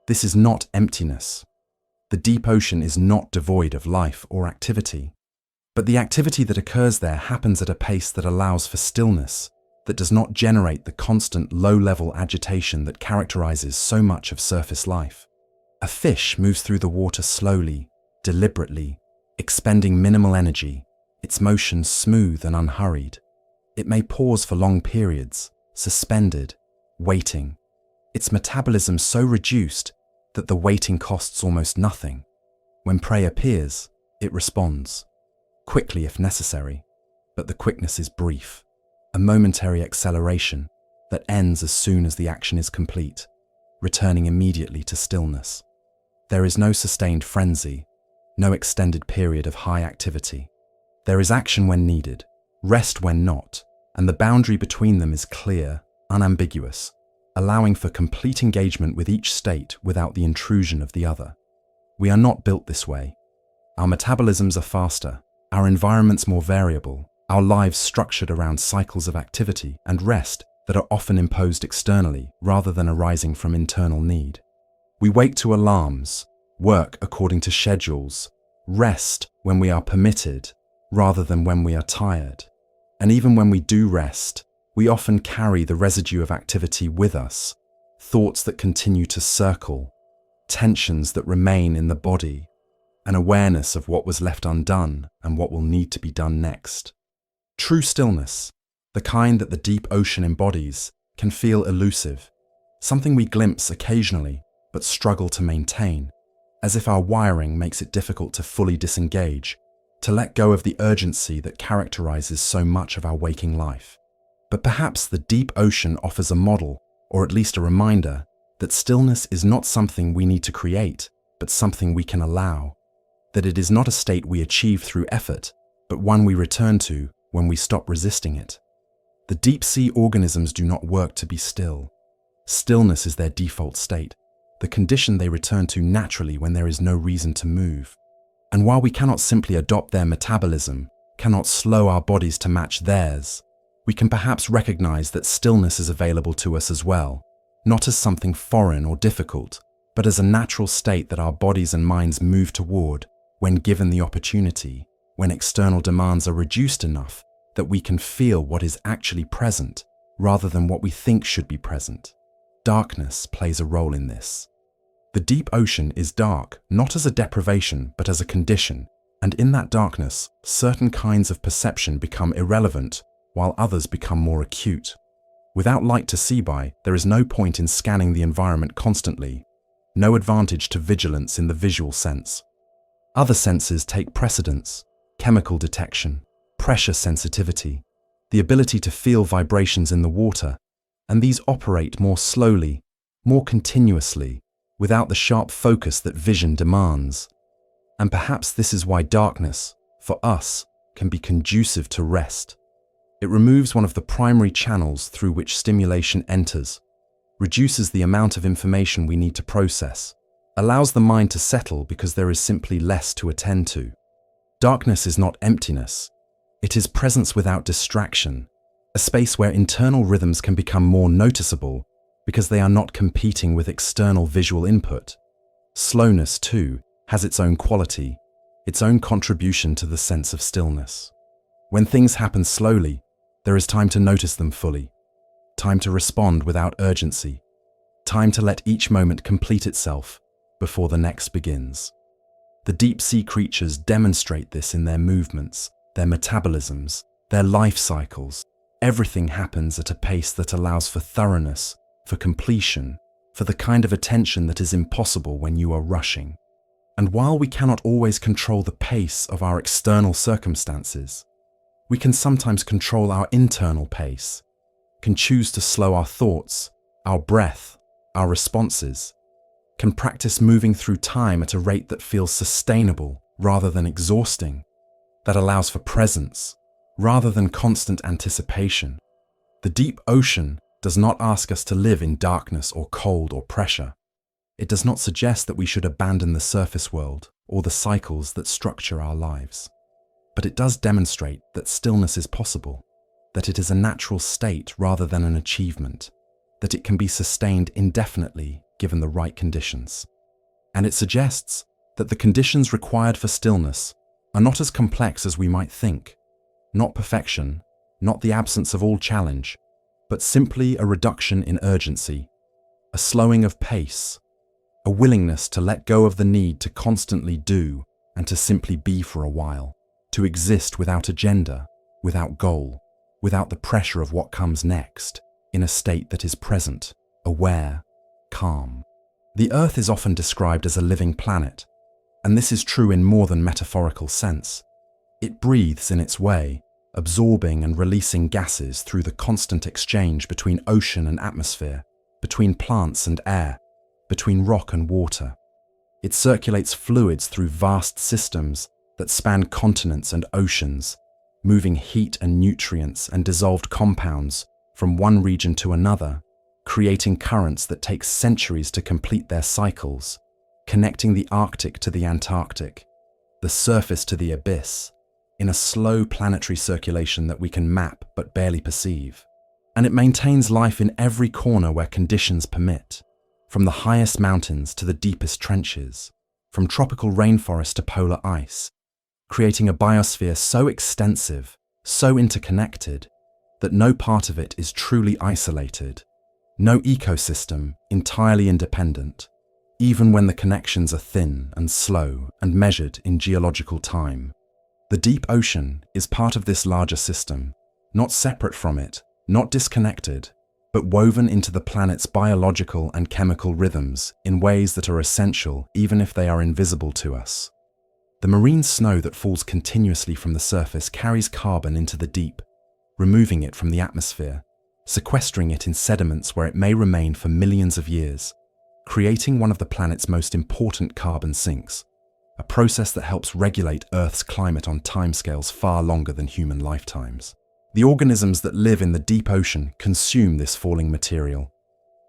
This is not emptiness. The deep ocean is not devoid of life or activity. But the activity that occurs there happens at a pace that allows for stillness, that does not generate the constant low-level agitation that characterizes so much of surface life. A fish moves through the water slowly, deliberately, expending minimal energy, its motions smooth and unhurried. It may pause for long periods, suspended, waiting, its metabolism so reduced that the waiting costs almost nothing. When prey appears, it responds, quickly if necessary, but the quickness is brief, a momentary acceleration that ends as soon as the action is complete, returning immediately to stillness. There is no sustained frenzy, no extended period of high activity. There is action when needed, rest when not, and the boundary between them is clear, unambiguous, allowing for complete engagement with each state without the intrusion of the other. We are not built this way. Our metabolisms are faster, our environments more variable, our lives structured around cycles of activity and rest that are often imposed externally rather than arising from internal need. We wake to alarms, work according to schedules, rest when we are permitted rather than when we are tired. And even when we do rest, we often carry the residue of activity with us, thoughts that continue to circle, tensions that remain in the body, an awareness of what was left undone and what will need to be done next. True stillness, the kind that the deep ocean embodies, can feel elusive, something we glimpse occasionally but struggle to maintain, as if our wiring makes it difficult to fully disengage, to let go of the urgency that characterizes so much of our waking life. But perhaps the deep ocean offers a model, or at least a reminder, that stillness is not something we need to create, but something we can allow, that it is not a state we achieve through effort, but one we return to when we stop resisting it. The deep-sea organisms do not work to be still. Stillness is their default state, the condition they return to naturally when there is no reason to move. And while we cannot simply adopt their metabolism, cannot slow our bodies to match theirs, we can perhaps recognize that stillness is available to us as well, not as something foreign or difficult, but as a natural state that our bodies and minds move toward when given the opportunity, when external demands are reduced enough that we can feel what is actually present rather than what we think should be present. Darkness plays a role in this. The deep ocean is dark, not as a deprivation, but as a condition, and in that darkness, certain kinds of perception become irrelevant, while others become more acute. Without light to see by, there is no point in scanning the environment constantly, no advantage to vigilance in the visual sense. Other senses take precedence: chemical detection, pressure sensitivity, the ability to feel vibrations in the water, and these operate more slowly, more continuously, without the sharp focus that vision demands. And perhaps this is why darkness, for us, can be conducive to rest. It removes one of the primary channels through which stimulation enters, reduces the amount of information we need to process, allows the mind to settle because there is simply less to attend to. Darkness is not emptiness. It is presence without distraction, a space where internal rhythms can become more noticeable because they are not competing with external visual input. Slowness, too, has its own quality, its own contribution to the sense of stillness. When things happen slowly, there is time to notice them fully, time to respond without urgency, time to let each moment complete itself before the next begins. The deep-sea creatures demonstrate this in their movements, their metabolisms, their life cycles. Everything happens at a pace that allows for thoroughness, for completion, for the kind of attention that is impossible when you are rushing. And while we cannot always control the pace of our external circumstances, we can sometimes control our internal pace, can choose to slow our thoughts, our breath, our responses, can practice moving through time at a rate that feels sustainable rather than exhausting, that allows for presence rather than constant anticipation. The deep ocean does not ask us to live in darkness or cold or pressure. It does not suggest that we should abandon the surface world or the cycles that structure our lives. But it does demonstrate that stillness is possible, that it is a natural state rather than an achievement, that it can be sustained indefinitely given the right conditions. And it suggests that the conditions required for stillness are not as complex as we might think, not perfection, not the absence of all challenge, but simply a reduction in urgency, a slowing of pace, a willingness to let go of the need to constantly do and to simply be for a while, to exist without agenda, without goal, without the pressure of what comes next, in a state that is present, aware, calm. The Earth is often described as a living planet, and this is true in more than metaphorical sense. It breathes in its way, absorbing and releasing gases through the constant exchange between ocean and atmosphere, between plants and air, between rock and water. It circulates fluids through vast systems that span continents and oceans, moving heat and nutrients and dissolved compounds from one region to another, creating currents that take centuries to complete their cycles, connecting the Arctic to the Antarctic, the surface to the abyss, in a slow planetary circulation that we can map but barely perceive. And it maintains life in every corner where conditions permit, from the highest mountains to the deepest trenches, from tropical rainforest to polar ice, creating a biosphere so extensive, so interconnected, that no part of it is truly isolated, no ecosystem entirely independent, even when the connections are thin and slow and measured in geological time. The deep ocean is part of this larger system, not separate from it, not disconnected, but woven into the planet's biological and chemical rhythms in ways that are essential even if they are invisible to us. The marine snow that falls continuously from the surface carries carbon into the deep, removing it from the atmosphere, sequestering it in sediments where it may remain for millions of years, creating one of the planet's most important carbon sinks, a process that helps regulate Earth's climate on timescales far longer than human lifetimes. The organisms that live in the deep ocean consume this falling material,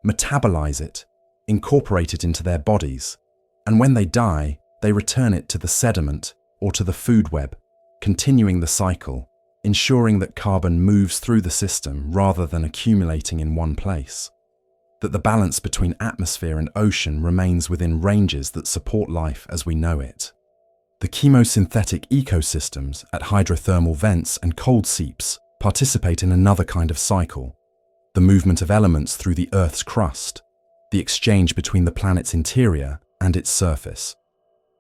metabolize it, incorporate it into their bodies, and when they die, they return it to the sediment or to the food web, continuing the cycle, ensuring that carbon moves through the system rather than accumulating in one place, that the balance between atmosphere and ocean remains within ranges that support life as we know it. The chemosynthetic ecosystems at hydrothermal vents and cold seeps participate in another kind of cycle, the movement of elements through the Earth's crust, the exchange between the planet's interior and its surface.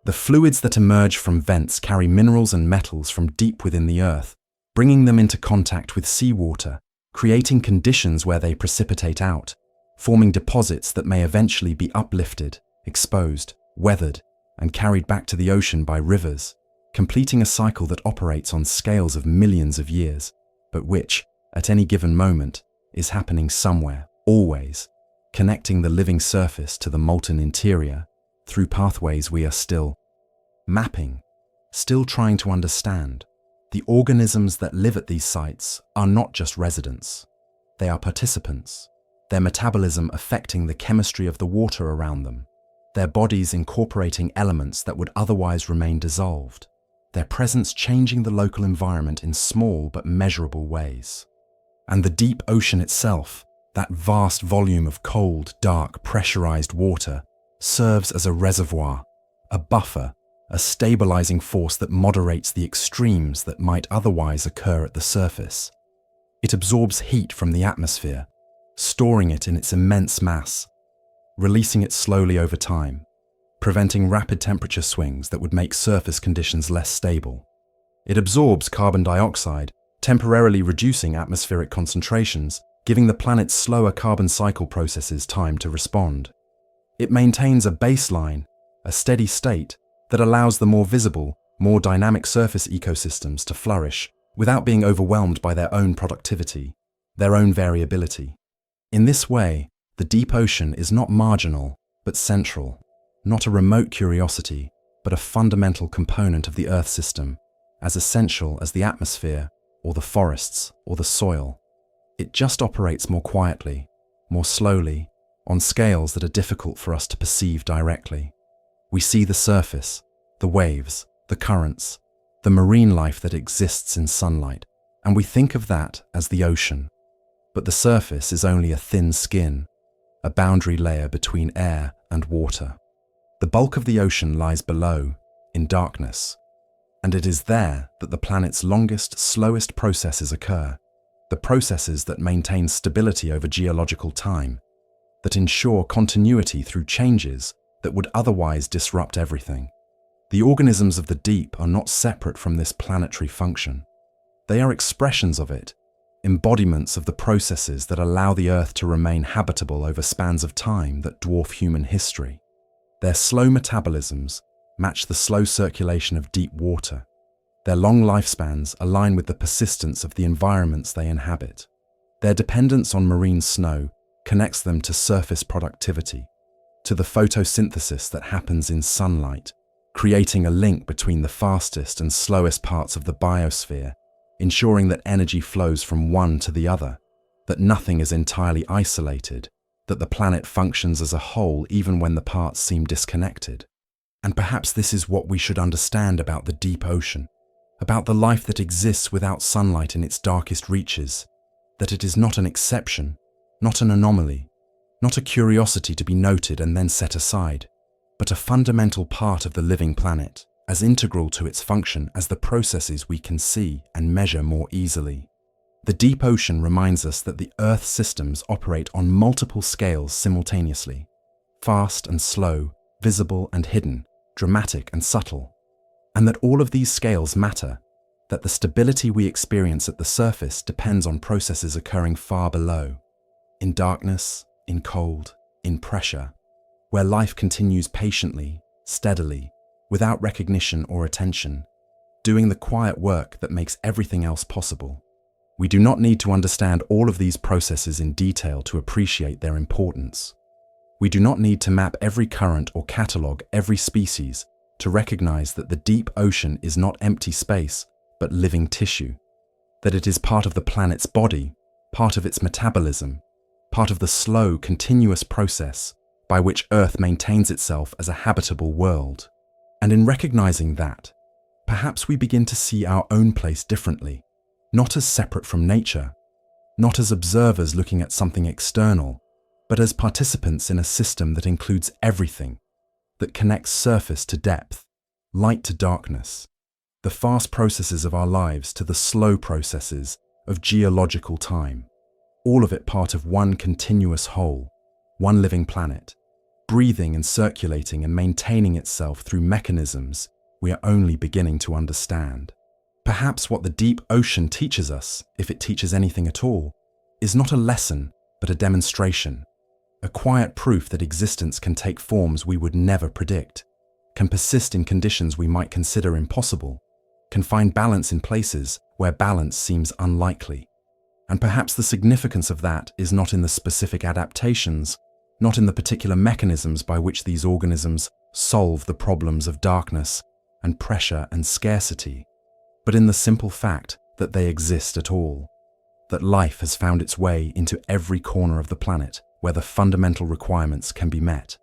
The fluids that emerge from vents carry minerals and metals from deep within the Earth, bringing them into contact with seawater, creating conditions where they precipitate out, forming deposits that may eventually be uplifted, exposed, weathered, and carried back to the ocean by rivers, completing a cycle that operates on scales of millions of years, but which, at any given moment, is happening somewhere, always, connecting the living surface to the molten interior through pathways we are still mapping, still trying to understand. The organisms that live at these sites are not just residents. They are participants, their metabolism affecting the chemistry of the water around them, their bodies incorporating elements that would otherwise remain dissolved, their presence changing the local environment in small but measurable ways. And the deep ocean itself, that vast volume of cold, dark, pressurized water, serves as a reservoir, a buffer, a stabilizing force that moderates the extremes that might otherwise occur at the surface. It absorbs heat from the atmosphere, storing it in its immense mass, releasing it slowly over time, preventing rapid temperature swings that would make surface conditions less stable. It absorbs carbon dioxide, temporarily reducing atmospheric concentrations, giving the planet's slower carbon cycle processes time to respond. It maintains a baseline, a steady state, that allows the more visible, more dynamic surface ecosystems to flourish without being overwhelmed by their own productivity, their own variability. In this way, the deep ocean is not marginal, but central. Not a remote curiosity, but a fundamental component of the Earth system, as essential as the atmosphere, or the forests, or the soil. It just operates more quietly, more slowly, on scales that are difficult for us to perceive directly. We see the surface, the waves, the currents, the marine life that exists in sunlight, and we think of that as the ocean. But the surface is only a thin skin, a boundary layer between air and water. The bulk of the ocean lies below, in darkness, and it is there that the planet's longest, slowest processes occur, the processes that maintain stability over geological time, that ensure continuity through changes that would otherwise disrupt everything. The organisms of the deep are not separate from this planetary function. They are expressions of it, embodiments of the processes that allow the Earth to remain habitable over spans of time that dwarf human history. Their slow metabolisms match the slow circulation of deep water. Their long lifespans align with the persistence of the environments they inhabit. Their dependence on marine snow connects them to surface productivity, to the photosynthesis that happens in sunlight, creating a link between the fastest and slowest parts of the biosphere, ensuring that energy flows from one to the other, that nothing is entirely isolated, that the planet functions as a whole even when the parts seem disconnected. And perhaps this is what we should understand about the deep ocean, about the life that exists without sunlight in its darkest reaches, that it is not an exception, not an anomaly, not a curiosity to be noted and then set aside, but a fundamental part of the living planet, as integral to its function as the processes we can see and measure more easily. The deep ocean reminds us that the Earth's systems operate on multiple scales simultaneously, fast and slow, visible and hidden, dramatic and subtle, and that all of these scales matter, that the stability we experience at the surface depends on processes occurring far below, in darkness, in cold, in pressure, where life continues patiently, steadily, without recognition or attention, doing the quiet work that makes everything else possible. We do not need to understand all of these processes in detail to appreciate their importance. We do not need to map every current or catalogue every species to recognize that the deep ocean is not empty space, but living tissue, that it is part of the planet's body, part of its metabolism, part of the slow, continuous process by which Earth maintains itself as a habitable world. And in recognizing that, perhaps we begin to see our own place differently, not as separate from nature, not as observers looking at something external, but as participants in a system that includes everything, that connects surface to depth, light to darkness, the fast processes of our lives to the slow processes of geological time, all of it part of one continuous whole, one living planet, breathing and circulating and maintaining itself through mechanisms we are only beginning to understand. Perhaps what the deep ocean teaches us, if it teaches anything at all, is not a lesson, but a demonstration, a quiet proof that existence can take forms we would never predict, can persist in conditions we might consider impossible, can find balance in places where balance seems unlikely. And perhaps the significance of that is not in the specific adaptations, not in the particular mechanisms by which these organisms solve the problems of darkness and pressure and scarcity, but in the simple fact that they exist at all, that life has found its way into every corner of the planet where the fundamental requirements can be met,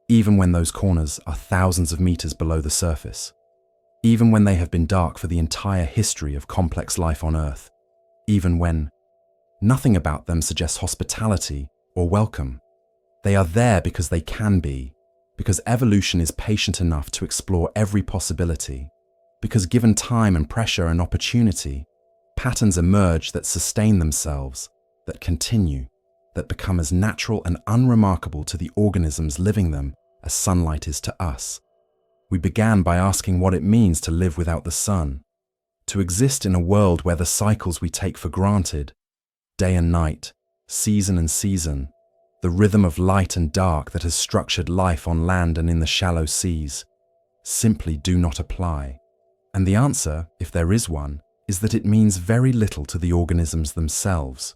even when those corners are thousands of meters below the surface, even when they have been dark for the entire history of complex life on Earth, even when nothing about them suggests hospitality or welcome. They are there because they can be, because evolution is patient enough to explore every possibility, because given time and pressure and opportunity, patterns emerge that sustain themselves, that continue, that become as natural and unremarkable to the organisms living them as sunlight is to us. We began by asking what it means to live without the sun, to exist in a world where the cycles we take for granted, day and night, season and season, the rhythm of light and dark that has structured life on land and in the shallow seas, simply do not apply. And the answer, if there is one, is that it means very little to the organisms themselves.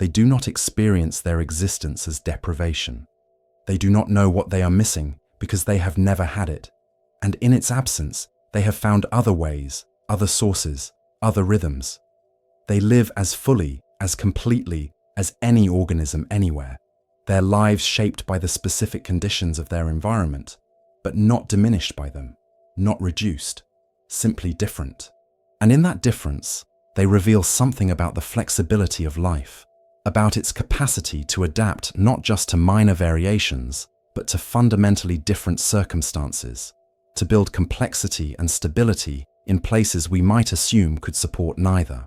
They do not experience their existence as deprivation. They do not know what they are missing because they have never had it. And in its absence, they have found other ways, other sources, other rhythms. They live as fully, as completely as any organism anywhere, their lives shaped by the specific conditions of their environment, but not diminished by them, not reduced, simply different. And in that difference, they reveal something about the flexibility of life, about its capacity to adapt not just to minor variations, but to fundamentally different circumstances, to build complexity and stability in places we might assume could support neither.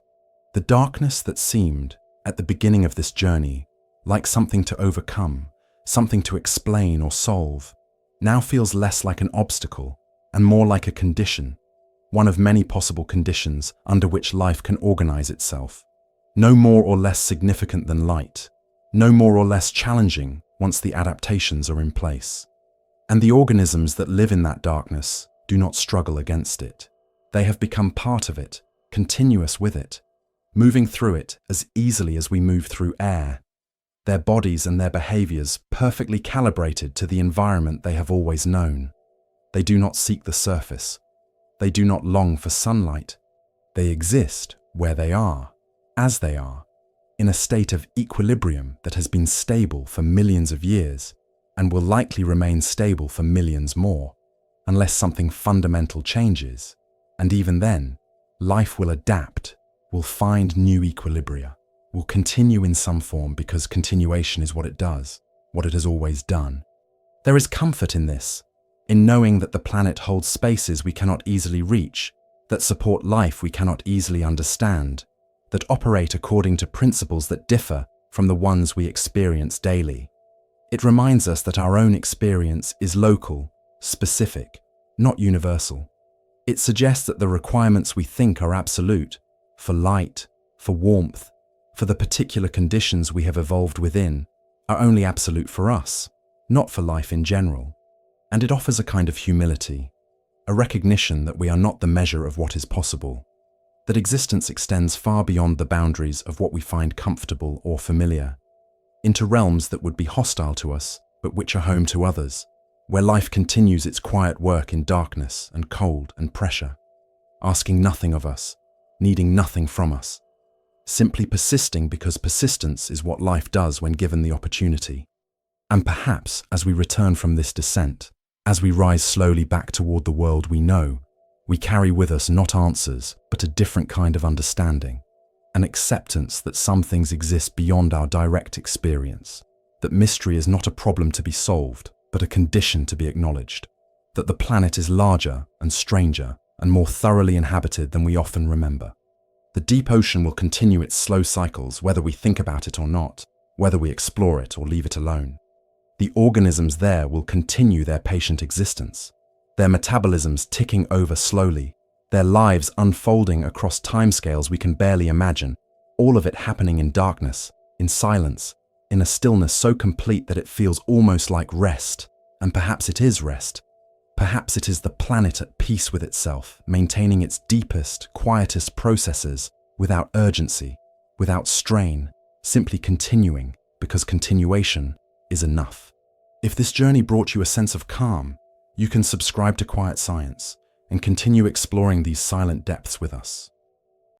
The darkness that seemed, at the beginning of this journey, like something to overcome, something to explain or solve, now feels less like an obstacle and more like a condition, one of many possible conditions under which life can organize itself. No more or less significant than light, no more or less challenging once the adaptations are in place. And the organisms that live in that darkness do not struggle against it. They have become part of it, continuous with it, moving through it as easily as we move through air. Their bodies and their behaviors perfectly calibrated to the environment they have always known. They do not seek the surface. They do not long for sunlight. They exist where they are, as they are, in a state of equilibrium that has been stable for millions of years and will likely remain stable for millions more, unless something fundamental changes. And even then, life will adapt, will find new equilibria, will continue in some form because continuation is what it does, what it has always done. There is comfort in this, in knowing that the planet holds spaces we cannot easily reach, that support life we cannot easily understand, that operate according to principles that differ from the ones we experience daily. It reminds us that our own experience is local, specific, not universal. It suggests that the requirements we think are absolute, for light, for warmth, for the particular conditions we have evolved within, are only absolute for us, not for life in general. And it offers a kind of humility, a recognition that we are not the measure of what is possible, that existence extends far beyond the boundaries of what we find comfortable or familiar, into realms that would be hostile to us, but which are home to others, where life continues its quiet work in darkness and cold and pressure, asking nothing of us, needing nothing from us, simply persisting because persistence is what life does when given the opportunity. And perhaps as we return from this descent, as we rise slowly back toward the world we know, we carry with us not answers, but a different kind of understanding, an acceptance that some things exist beyond our direct experience, that mystery is not a problem to be solved, but a condition to be acknowledged, that the planet is larger and stranger and more thoroughly inhabited than we often remember. The deep ocean will continue its slow cycles whether we think about it or not, whether we explore it or leave it alone. The organisms there will continue their patient existence, their metabolisms ticking over slowly, their lives unfolding across timescales we can barely imagine, all of it happening in darkness, in silence, in a stillness so complete that it feels almost like rest. And perhaps it is rest. Perhaps it is the planet at peace with itself, maintaining its deepest, quietest processes without urgency, without strain, simply continuing because continuation is enough. If this journey brought you a sense of calm, you can subscribe to Quiet Science and continue exploring these silent depths with us.